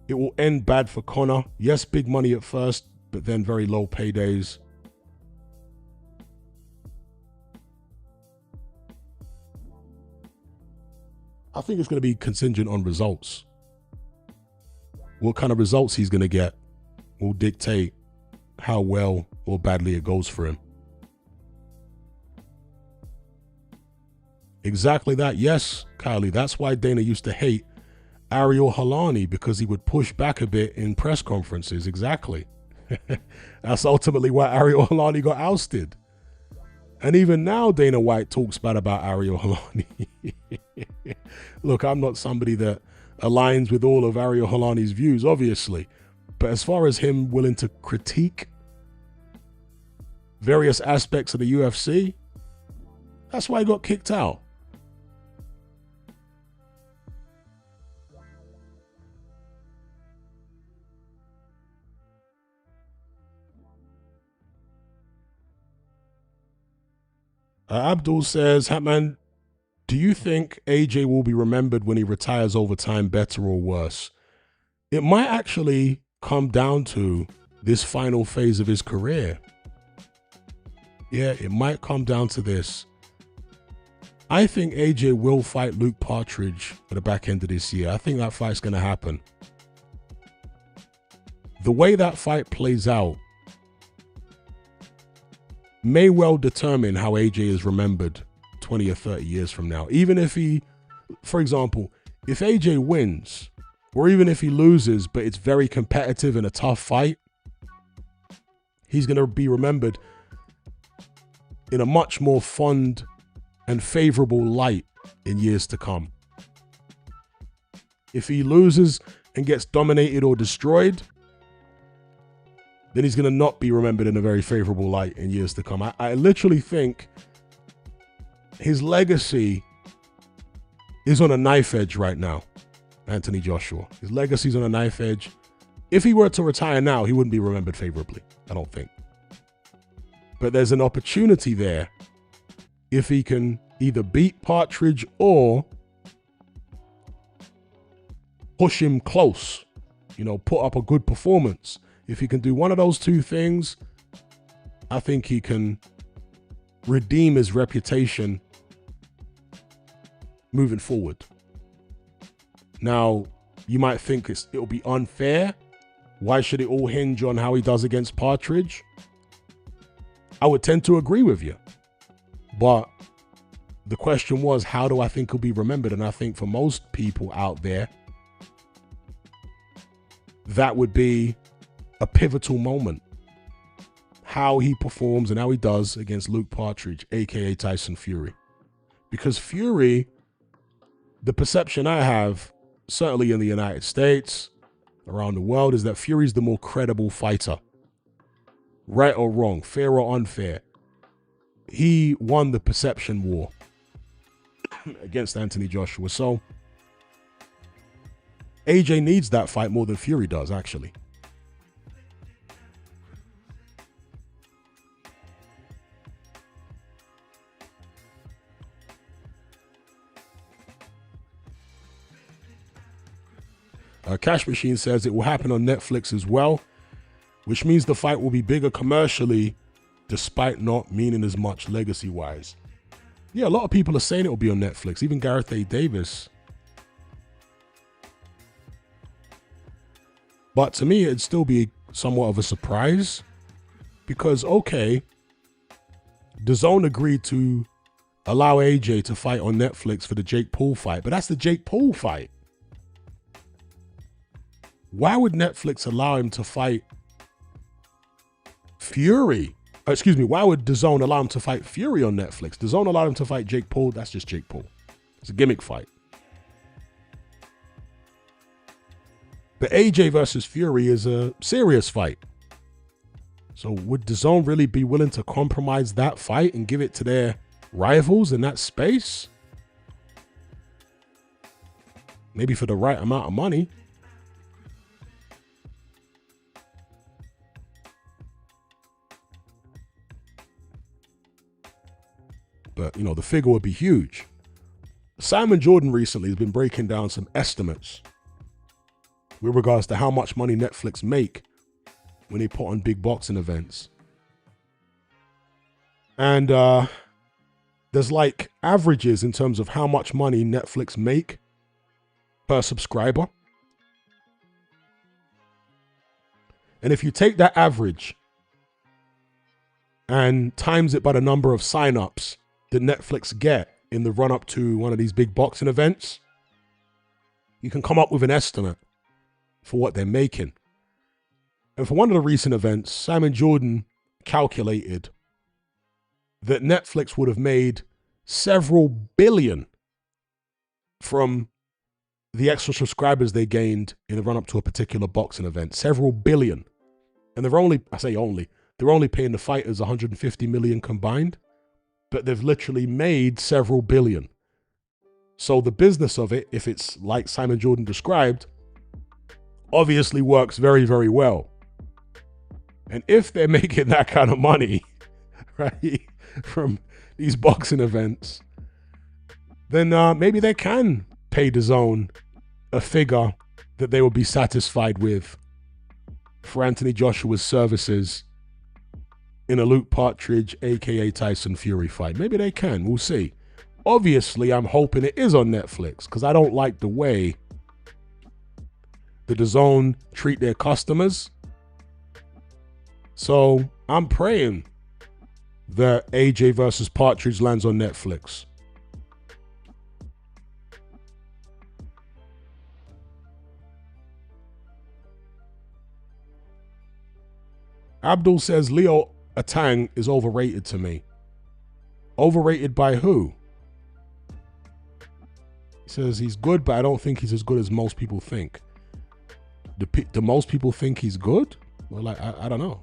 Speaker 1: it will end bad for Conor? Yes, big money at first, but then very low paydays. I think it's going to be contingent on results. What kind of results he's going to get will dictate how well or badly it goes for him. Exactly that. Yes, Kylie. That's why Dana used to hate Ariel Helwani, because he would push back a bit in press conferences. Exactly. That's ultimately why Ariel Helwani got ousted. And even now, Dana White talks bad about Ariel Helwani. Look, I'm not somebody that aligns with all of Ariel Helwani's views, obviously. But as far as him willing to critique various aspects of the UFC, that's why he got kicked out. Abdul says, Hatman, do you think AJ will be remembered when he retires over time, better or worse? It might actually come down to this final phase of his career. Yeah, it might come down to this. I think AJ will fight Luke Partridge at the back end of this year. I think that fight's going to happen. The way that fight plays out may well determine how AJ is remembered 20 or 30 years from now. Even if he, for example, if AJ wins, or even if he loses, but it's very competitive and a tough fight, he's going to be remembered in a much more fond and favorable light in years to come. If he loses and gets dominated or destroyed, then he's going to not be remembered in a very favorable light in years to come. I literally think his legacy is on a knife edge right now, Anthony Joshua. His legacy's on a knife edge. If he were to retire now, he wouldn't be remembered favorably, I don't think. But there's an opportunity there if he can either beat Partridge or push him close, you know, put up a good performance. If he can do one of those two things, I think he can redeem his reputation moving forward. Now, you might think it'll be unfair. Why should it all hinge on how he does against Partridge? I would tend to agree with you. But the question was, how do I think he'll be remembered? And I think for most people out there, that would be a pivotal moment. How he performs and how he does against Luke Partridge, aka Tyson Fury. Because Fury, the perception I have, certainly in the United States, around the world, is that Fury's the more credible fighter. Right or wrong, fair or unfair. He won the perception war against Anthony Joshua. So AJ needs that fight more than Fury does, actually. Cash Machine says it will happen on Netflix as well, which means the fight will be bigger commercially, despite not meaning as much legacy-wise. Yeah, a lot of people are saying it will be on Netflix, even Gareth A. Davis. But to me, it'd still be somewhat of a surprise because, okay, DAZN agreed to allow AJ to fight on Netflix for the Jake Paul fight, but that's the Jake Paul fight. Why would Netflix allow him to fight Fury? Excuse me, why would DAZN allow him to fight Fury on Netflix? DAZN allowed him to fight Jake Paul. That's just Jake Paul. It's a gimmick fight. But AJ versus Fury is a serious fight. So would DAZN really be willing to compromise that fight and give it to their rivals in that space? Maybe for the right amount of money. But, you know, the figure would be huge. Simon Jordan recently has been breaking down some estimates with regards to how much money Netflix make when they put on big boxing events. And there's like averages in terms of how much money Netflix make per subscriber. And if you take that average and times it by the number of signups that Netflix get in the run up to one of these big boxing events, you can come up with an estimate for what they're making. And for one of the recent events, Simon Jordan calculated that Netflix would have made several billion from the extra subscribers they gained in the run up to a particular boxing event. Several billion. And they're only, I say only, they're only paying the fighters 150 million combined. But they've literally made several billion. So the business of it, if it's like Simon Jordan described, obviously works very, very well. And if they're making that kind of money, right, from these boxing events, then maybe they can pay DAZN a figure that they will be satisfied with for Anthony Joshua's services in a Luke Partridge, aka Tyson Fury fight. Maybe they can, we'll see. Obviously, I'm hoping it is on Netflix because I don't like the way the DAZN treat their customers. So I'm praying that AJ versus Partridge lands on Netflix. Abdul says Leo Atang is overrated to me. Overrated by who? He says he's good, but I don't think he's as good as most people think. Do most people think he's good? Well, like, I don't know.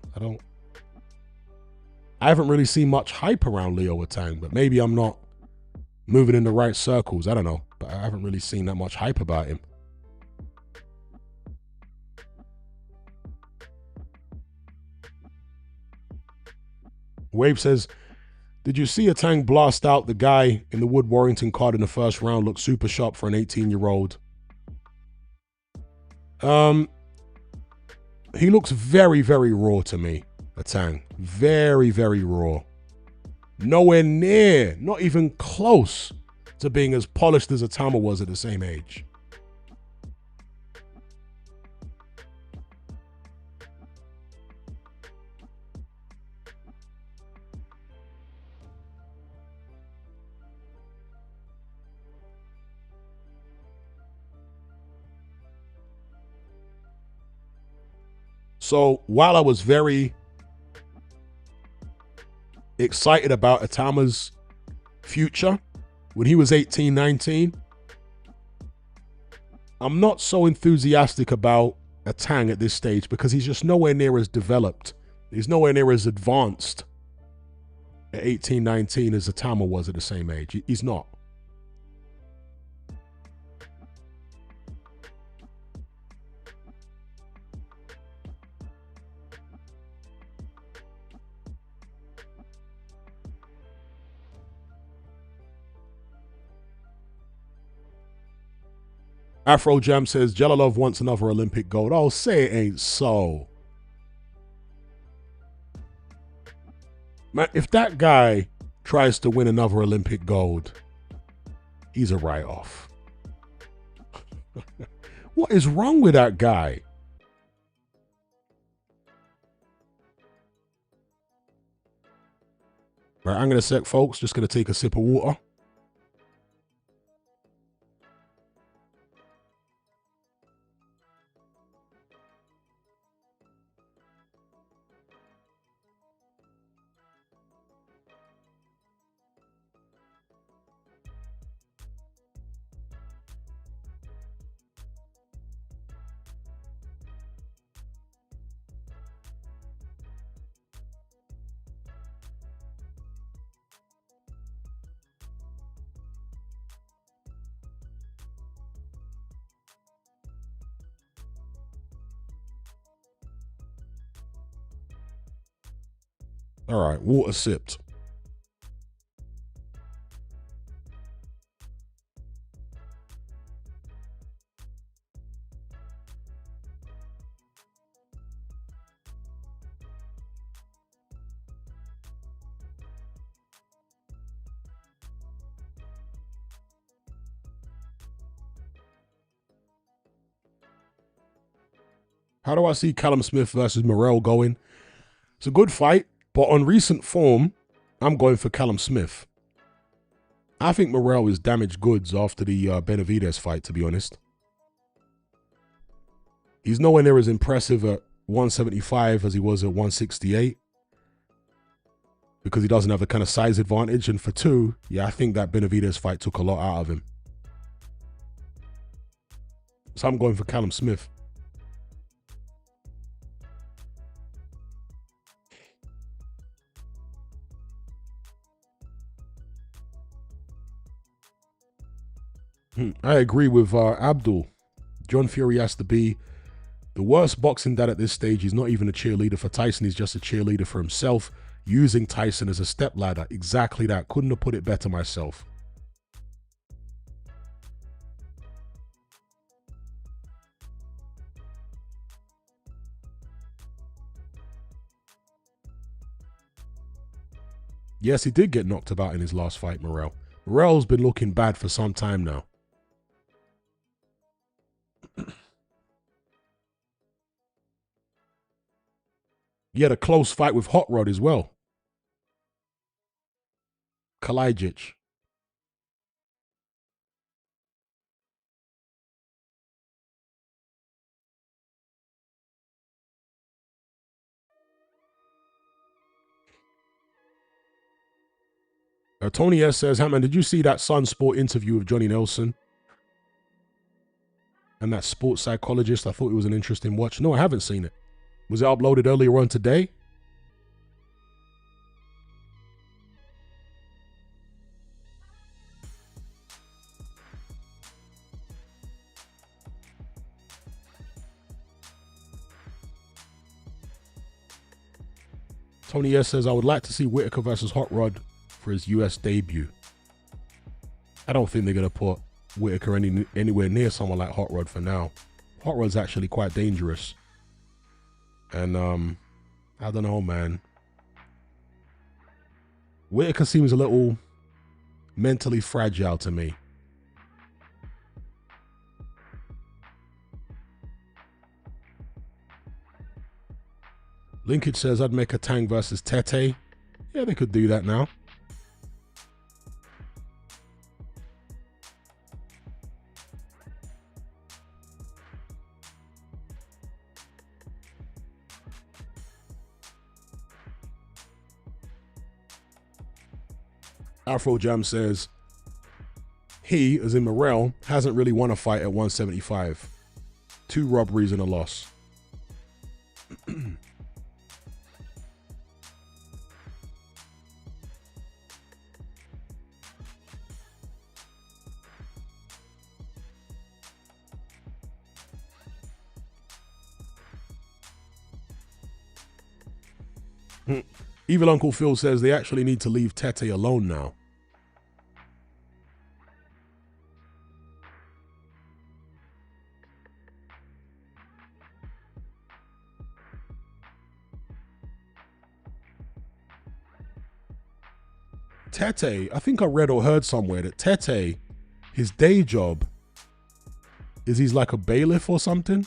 Speaker 1: I haven't really seen much hype around Leo Atang, but maybe I'm not moving in the right circles. I don't know, but I haven't really seen that much hype about him. Wave says, did you see Atang blast out the guy in the Wood Warrington card in the first round? Looked super sharp for an 18-year-old. He looks very, very raw to me, Atang. Very, very raw. Nowhere near, not even close to being as polished as Atama was at the same age. So while I was very excited about Atama's future when he was 18, 19, I'm not so enthusiastic about Atang at this stage because he's just nowhere near as developed. He's nowhere near as advanced at 18, 19 as Atama was at the same age. He's not. Afro Jam says, Jalalov wants another Olympic gold. Oh, say it ain't so. Man, if that guy tries to win another Olympic gold, he's a write-off. What is wrong with that guy? Right, I'm going to sec, folks. Just going to take a sip of water. All right, water sipped. How do I see Callum Smith versus Morrell going? It's a good fight, but on recent form, I'm going for Callum Smith. I think Morrell is damaged goods after the Benavidez fight, to be honest. He's nowhere near as impressive at 175 as he was at 168 because he doesn't have the kind of size advantage. And for two, yeah, I think that Benavidez fight took a lot out of him. So I'm going for Callum Smith. I agree with Abdul. John Fury has to be the worst boxing dad at this stage. He's not even a cheerleader for Tyson. He's just a cheerleader for himself, using Tyson as a stepladder. Exactly that. Couldn't have put it better myself. Yes, he did get knocked about in his last fight, Morrell. Morrell's been looking bad for some time now. He had a close fight with Hot Rod as well. Kalajic. Tony S says, Hatman, did you see that Sun Sport interview with Johnny Nelson? And that sports psychologist? I thought it was an interesting watch. No, I haven't seen it. Was it uploaded earlier on today? Tony S says, I would like to see Whitaker versus Hot Rod for his US debut. I don't think they're going to put Whitaker anywhere near someone like Hot Rod for now. Hot Rod's actually quite dangerous. And, I don't know, man. Whitaker seems a little mentally fragile to me. Linkage says, I'd make a Tang versus Tete. Yeah, they could do that now. Afro Jam says, he, as in Morrell, hasn't really won a fight at 175. 2 robberies and a loss. Evil Uncle Phil says they actually need to leave Tete alone now. Tete, I think I read or heard somewhere that Tete, his day job is he's like a bailiff or something.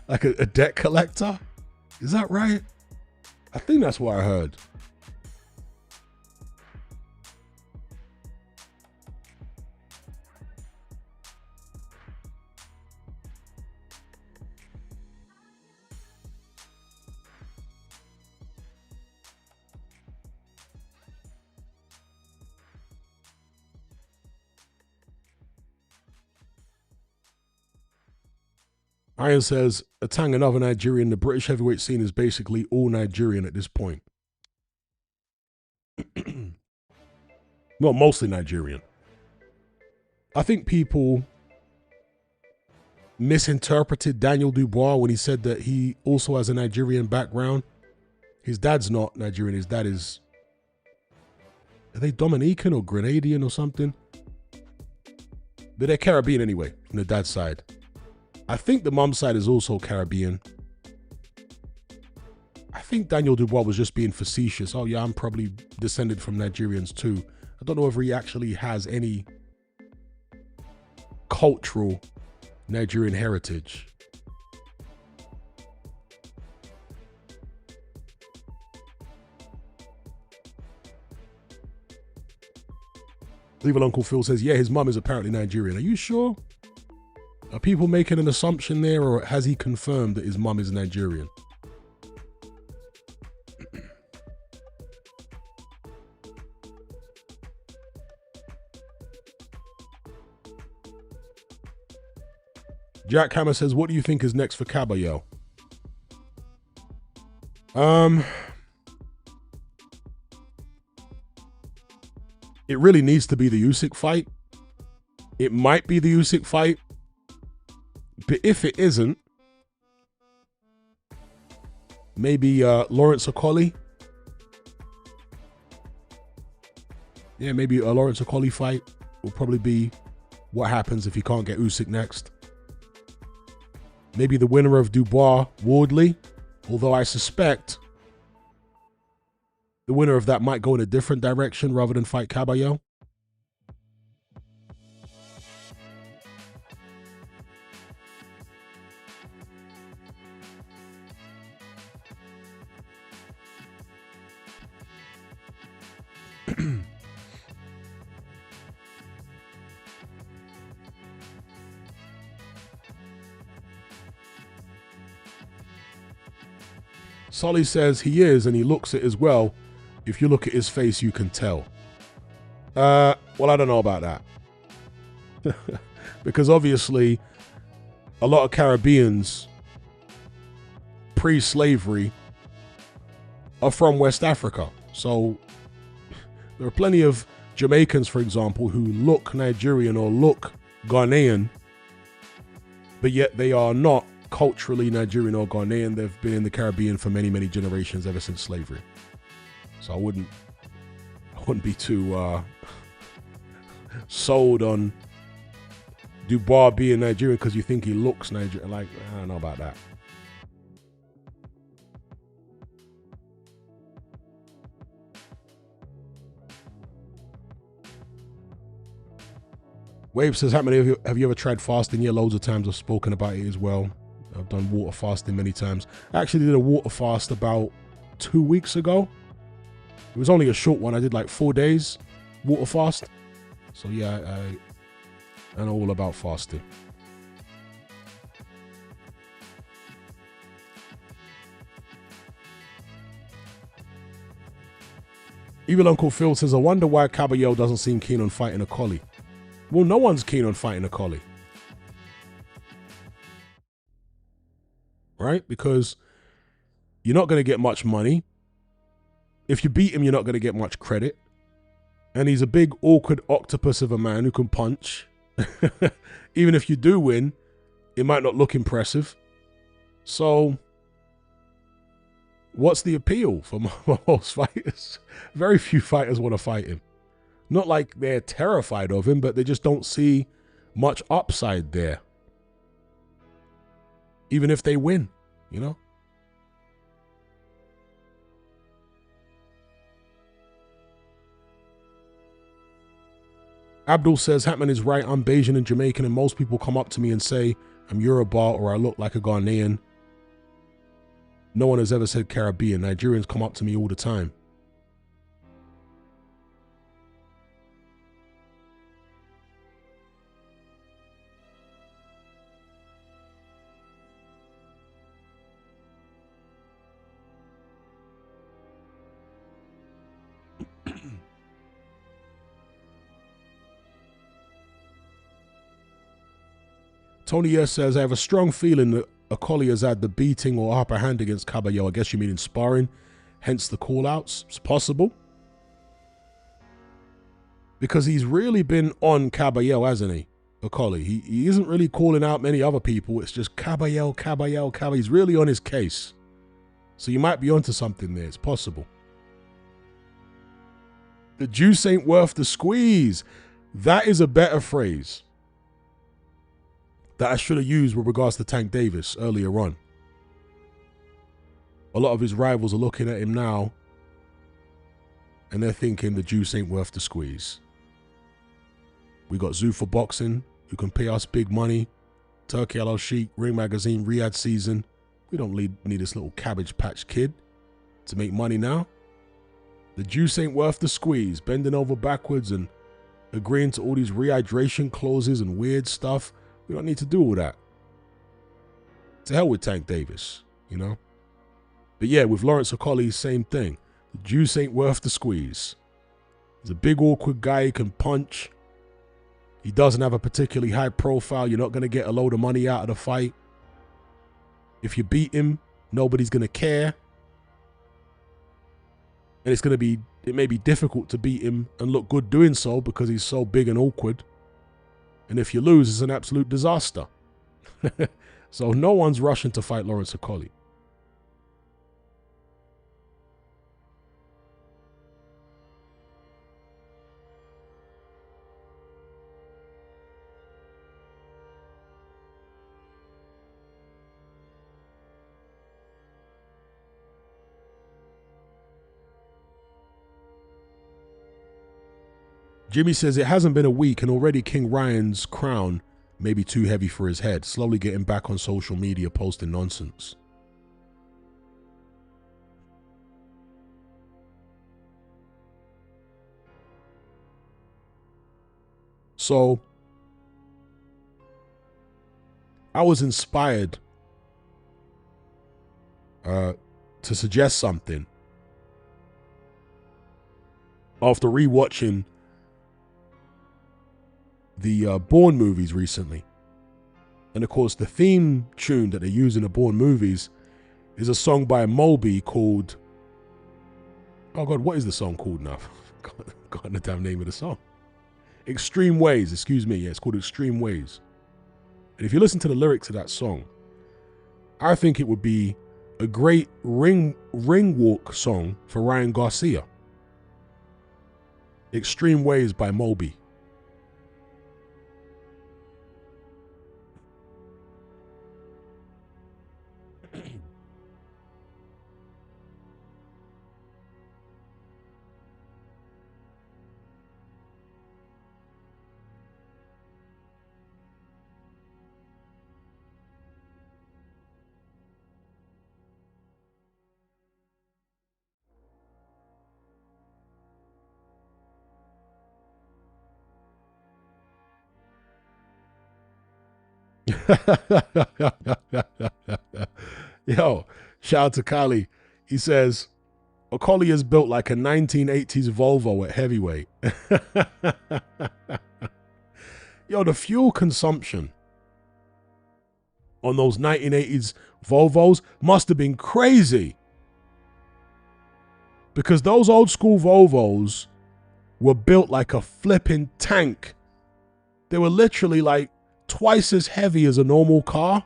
Speaker 1: Like a debt collector. Is that right? I think that's what I heard. Iron says, a Tang, another Nigerian. The British heavyweight scene is basically all Nigerian at this point. Well, mostly Nigerian. I think people misinterpreted Daniel Dubois when he said that he also has a Nigerian background. His dad's not Nigerian. His dad is... Are they Dominican or Grenadian or something? But they're Caribbean anyway, from the dad's side. I think the mum's side is also Caribbean. I think Daniel Dubois was just being facetious. Oh yeah, I'm probably descended from Nigerians too. I don't know if he actually has any cultural Nigerian heritage. Evil Uncle Phil says, yeah, his mum is apparently Nigerian. Are you sure? Are people making an assumption there, or has he confirmed that his mum is Nigerian? Jack Hammer says, what do you think is next for Caballero? It really needs to be the Usyk fight. It might be the Usyk fight. But if it isn't, maybe Lawrence Okolie. Yeah, maybe a Lawrence Okolie fight will probably be what happens if he can't get Usyk next. Maybe the winner of Dubois-Wardley, although I suspect the winner of that might go in a different direction rather than fight Caballero. Solly says he is, and he looks it as well. If you look at his face, you can tell. Well, I don't know about that. Because obviously, a lot of Caribbeans pre-slavery are from West Africa. So there are plenty of Jamaicans, for example, who look Nigerian or look Ghanaian, but yet they are not culturally Nigerian or Ghanaian. They've been in the Caribbean for many, many generations ever since slavery. So I wouldn't be too sold on Dubois being Nigerian because you think he looks Nigerian. Like, I don't know about that. Wave says, Hatman, have you ever tried fasting? Yeah, loads of times. I've spoken about it as well. I've done water fasting many times. I actually did a water fast about 2 weeks ago. It was only a short one. I did like 4 days water fast. So yeah, I know all about fasting. Evil Uncle Phil says, I wonder why Caballero doesn't seem keen on fighting a collie. Well, no one's keen on fighting a collie. Right? Because you're not going to get much money. If you beat him, you're not going to get much credit. And he's a big, awkward octopus of a man who can punch. Even if you do win, it might not look impressive. So, what's the appeal for most fighters? Very few fighters want to fight him. Not like they're terrified of him, but they just don't see much upside there. Even if they win, you know? Abdul says, Hatman is right. I'm Bayesian and Jamaican, and most people come up to me and say I'm Yoruba or I look like a Ghanaian. No one has ever said Caribbean. Nigerians come up to me all the time. Tony S says, I have a strong feeling that a collie has had the beating or upper hand against Caballero. I guess you mean in sparring, hence the call-outs. It's possible. Because he's really been on Caballero, hasn't he? A collie. He isn't really calling out many other people. It's just Caballero, Caballero, Caballero. He's really on his case. So you might be onto something there. It's possible. The juice ain't worth the squeeze. That is a better phrase that I should have used with regards to Tank Davis earlier on. A lot of his rivals are looking at him now and they're thinking the juice ain't worth the squeeze. We got Zoo for Boxing, who can pay us big money. Turkey Al Sheikh, Ring Magazine, Riyadh Season. We don't need this little Cabbage Patch Kid to make money now. The juice ain't worth the squeeze. Bending over backwards and agreeing to all these rehydration clauses and weird stuff. We don't need to do all that. To hell with Tank Davis, you know? But yeah, with Lawrence Okolie, same thing. The juice ain't worth the squeeze. He's a big, awkward guy. He can punch. He doesn't have a particularly high profile. You're not going to get a load of money out of the fight. If you beat him, nobody's going to care. And it may be difficult to beat him and look good doing so because he's so big and awkward. And if you lose, it's an absolute disaster. So no one's rushing to fight Lawrence Okolie. Jimmy says, it hasn't been a week and already King Ryan's crown may be too heavy for his head. Slowly getting back on social media posting nonsense. So, I was inspired to suggest something after rewatching the Bourne movies recently. And of course, the theme tune that they use in the Bourne movies is a song by Moby called... Oh God, what is the song called now? I've forgotten the damn name of the song. Extreme Ways, excuse me. Yeah, it's called Extreme Ways. And if you listen to the lyrics of that song, I think it would be a great ring walk song for Ryan Garcia. Extreme Ways by Moby. Yo, shout out to Kali. He says, Okoli is built like a 1980s Volvo at heavyweight. Yo, the fuel consumption on those 1980s Volvos must have been crazy. Because those old school Volvos were built like a flipping tank. They were literally like twice as heavy as a normal car.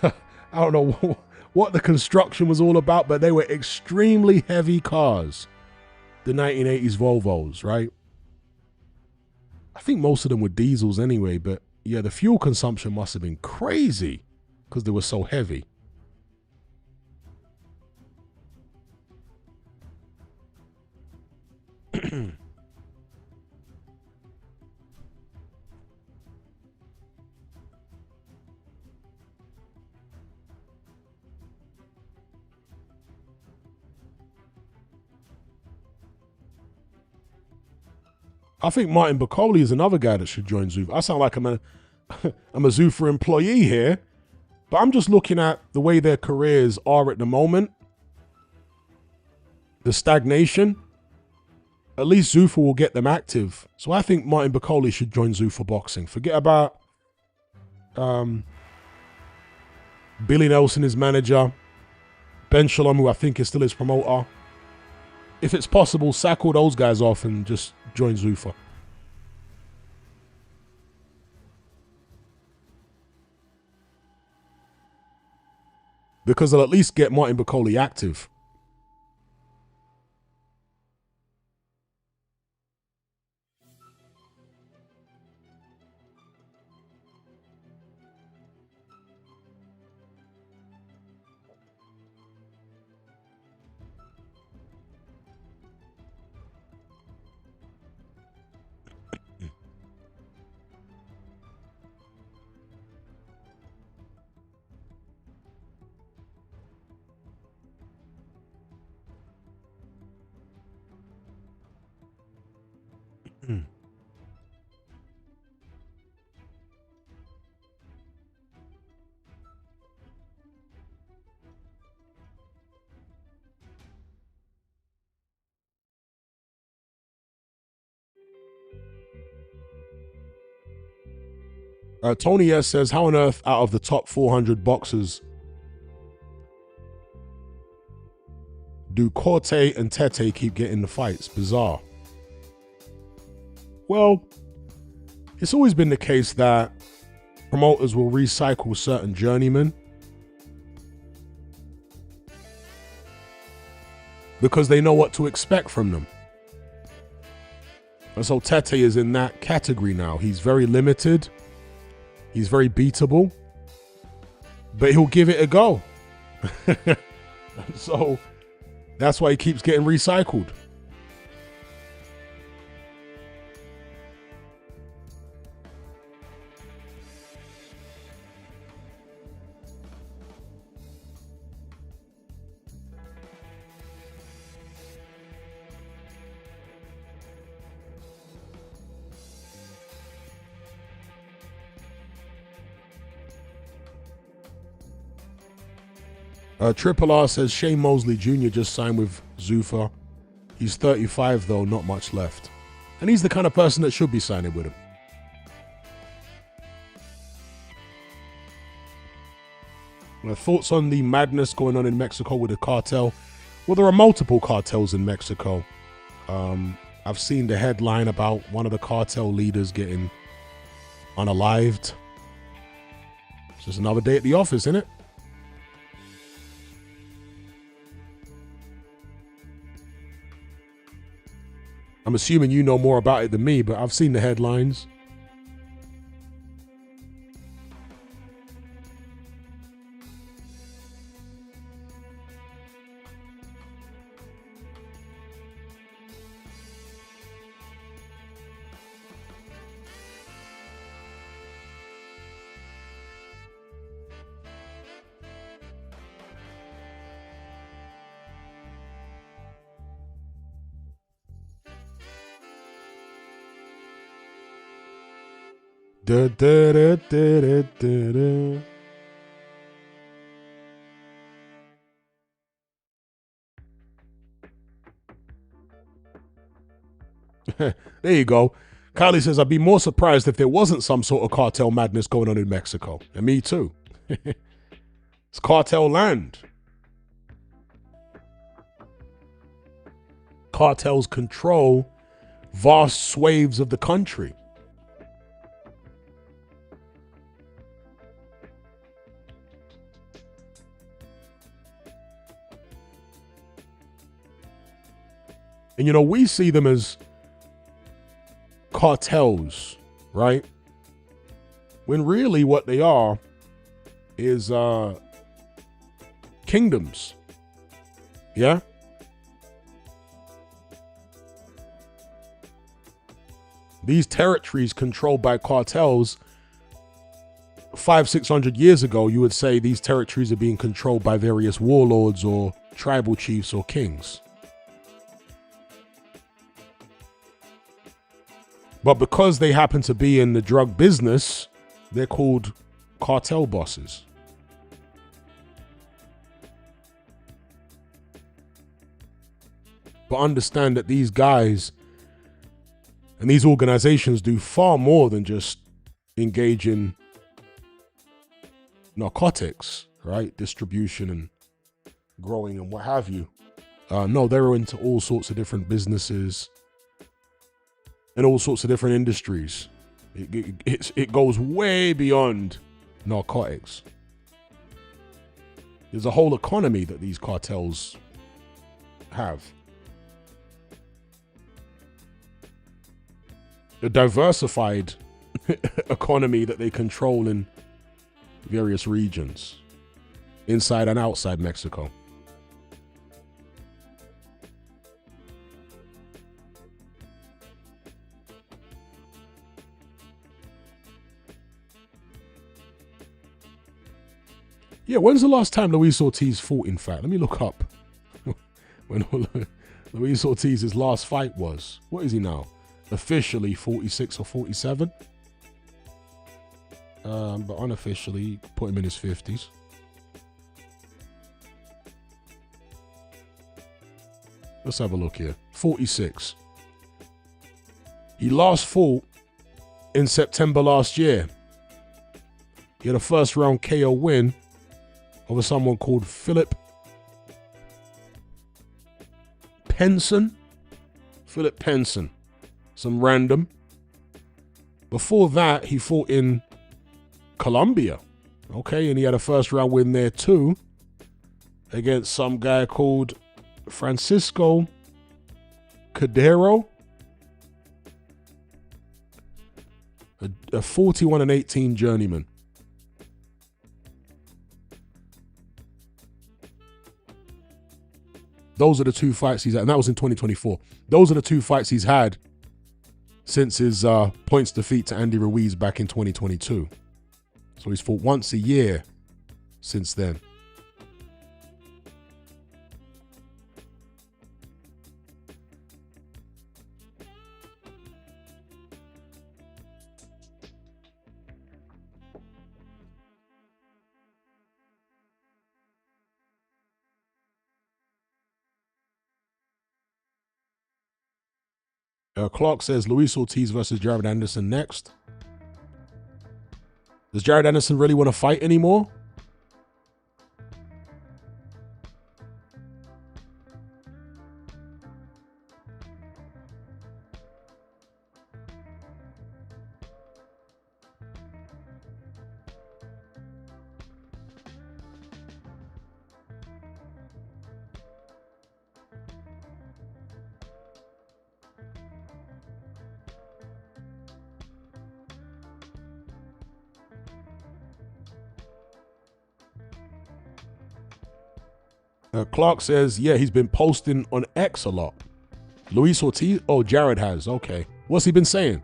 Speaker 1: I don't know what the construction was all about, but they were extremely heavy cars. The 1980s Volvos, right? I think most of them were diesels anyway, but yeah, the fuel consumption must have been crazy because they were so heavy. I think Martin Bacoli is another guy that should join Zuffa. I sound like I'm a Zuffa employee here, but I'm just looking at the way their careers are at the moment. The stagnation. At least Zuffa will get them active. So I think Martin Bacoli should join Zuffa Boxing. Forget about Billy Nelson, his manager. Ben Shalom, who I think is still his promoter. If it's possible, sack all those guys off and just join Zuffa. Because they'll at least get Martin Bacoli active. Tony S says, how on earth out of the top 400 boxers do Corte and Tete keep getting the fights? Bizarre. Well, it's always been the case that promoters will recycle certain journeymen because they know what to expect from them. And so Tete is in that category now. He's very limited. He's very beatable, but he'll give it a go. So that's why he keeps getting recycled. Triple R says Shane Mosley Jr. just signed with Zuffa. He's 35 though, not much left. And he's the kind of person that should be signing with him. Thoughts on the madness going on in Mexico with the cartel? Well, there are multiple cartels in Mexico. I've seen the headline about one of the cartel leaders getting unalived. It's just another day at the office, isn't it? I'm assuming you know more about it than me, but I've seen the headlines. Da, da, da, da, da, da, da. There you go. Kylie says, I'd be more surprised if there wasn't some sort of cartel madness going on in Mexico. And me too. It's cartel land. Cartels control vast swathes of the country. And you know, we see them as cartels, right? When really what they are is kingdoms. Yeah? These territories controlled by cartels, 500-600 years ago, you would say these territories are being controlled by various warlords or tribal chiefs or kings. But because they happen to be in the drug business, they're called cartel bosses. But understand that these guys and these organizations do far more than just engage in narcotics, right? Distribution and growing and what have you. No, they're into all sorts of different businesses and all sorts of different industries. It goes way beyond narcotics. There's a whole economy that these cartels have. A diversified economy that they control in various regions, inside and outside Mexico. Yeah, when's the last time Luis Ortiz fought, in fact? Let me look up when Luis Ortiz's last fight was. What is he now? Officially 46 or 47. But unofficially, put him in his 50s. Let's have a look here. 46. He last fought in September last year. He had a first round KO win over someone called Philip Penson. Philip Penson. Some random. Before that, he fought in Colombia. Okay, and he had a first round win there too against some guy called Francisco Cordero. A 41-18 journeyman. Those are the two fights he's had, and that was in 2024. Those are the two fights he's had since his points defeat to Andy Ruiz back in 2022. So he's fought once a year since then. Clark says Luis Ortiz versus Jared Anderson next. Does Jared Anderson really want to fight anymore? Clark says, yeah, he's been posting on X a lot. Luis Ortiz? Oh, Jared has. Okay. What's he been saying?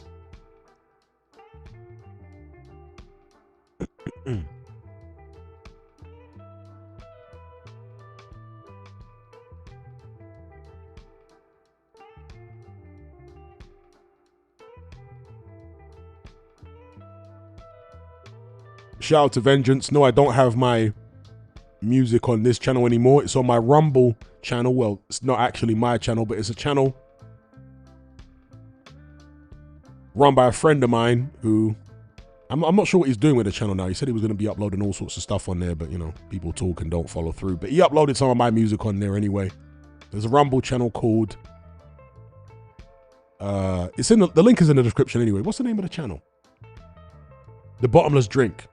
Speaker 1: Shout out to Vengeance. No, I don't have my music on this channel anymore. It's on my Rumble channel. Well, it's not actually my channel, but it's a channel run by a friend of mine who, I'm not sure what he's doing with the channel now. He said he was going to be uploading all sorts of stuff on there, but you know, people talk and don't follow through. But he uploaded some of my music on there anyway. There's a Rumble channel called, it's in the link is in the description anyway. What's the name of the channel? The Bottomless Drink.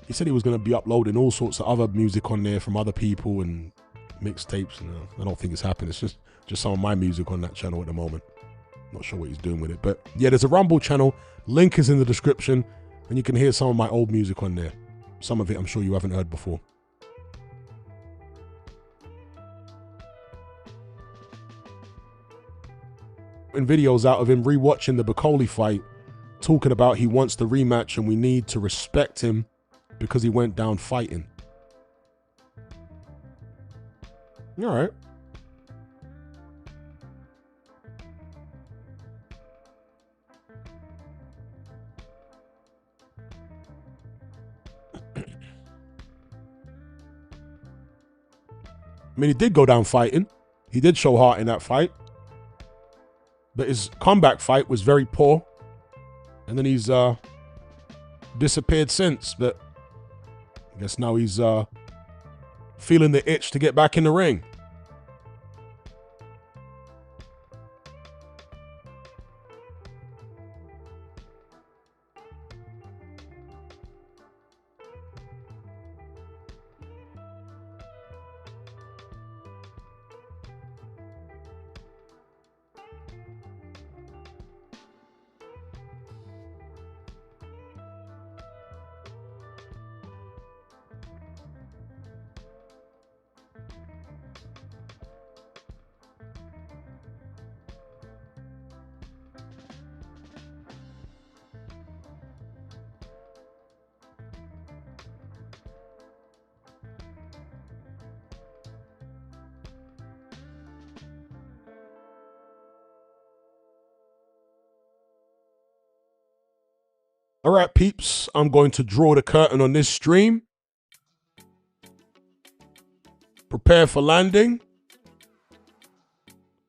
Speaker 1: He said he was going to be uploading all sorts of other music on there from other people and mixtapes. And I don't think it's happened. It's just some of my music on that channel at the moment. Not sure what he's doing with it. But yeah, there's a Rumble channel. Link is in the description. And you can hear some of my old music on there. Some of it I'm sure you haven't heard before. And videos out of him rewatching the Bacoli fight, talking about he wants the rematch and we need to respect him because he went down fighting. All right. I mean, he did go down fighting. He did show heart in that fight. But his comeback fight was very poor. And then he's disappeared since. But I guess now he's feeling the itch to get back in the ring. All right, peeps, I'm going to draw the curtain on this stream. Prepare for landing.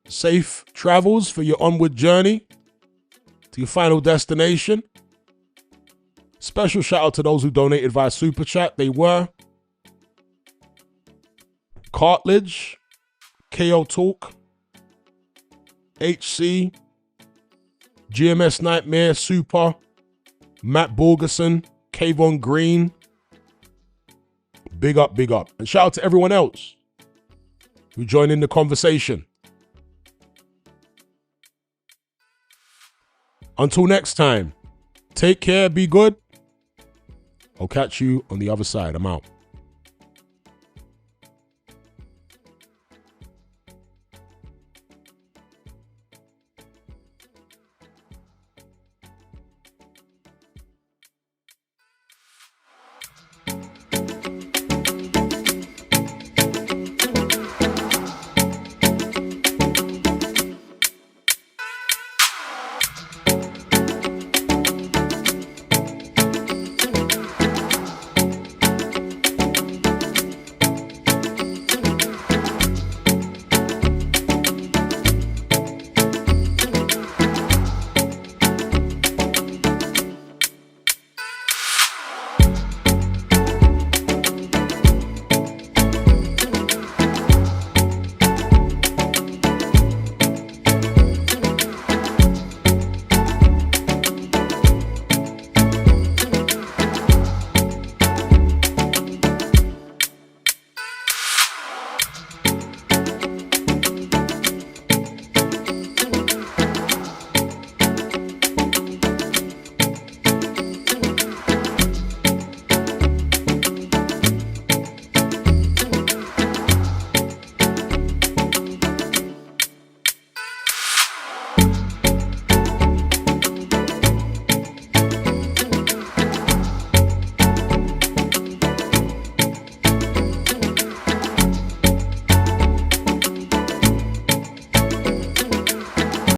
Speaker 1: Safe travels for your onward journey to your final destination. Special shout out to those who donated via Super Chat. They were Cartilage, KO Talk, HC, GMS Nightmare, Super, Matt Borgerson, Kayvon Green. Big up, big up. And shout out to everyone else who joined in the conversation. Until next time, take care, be good. I'll catch you on the other side. I'm out.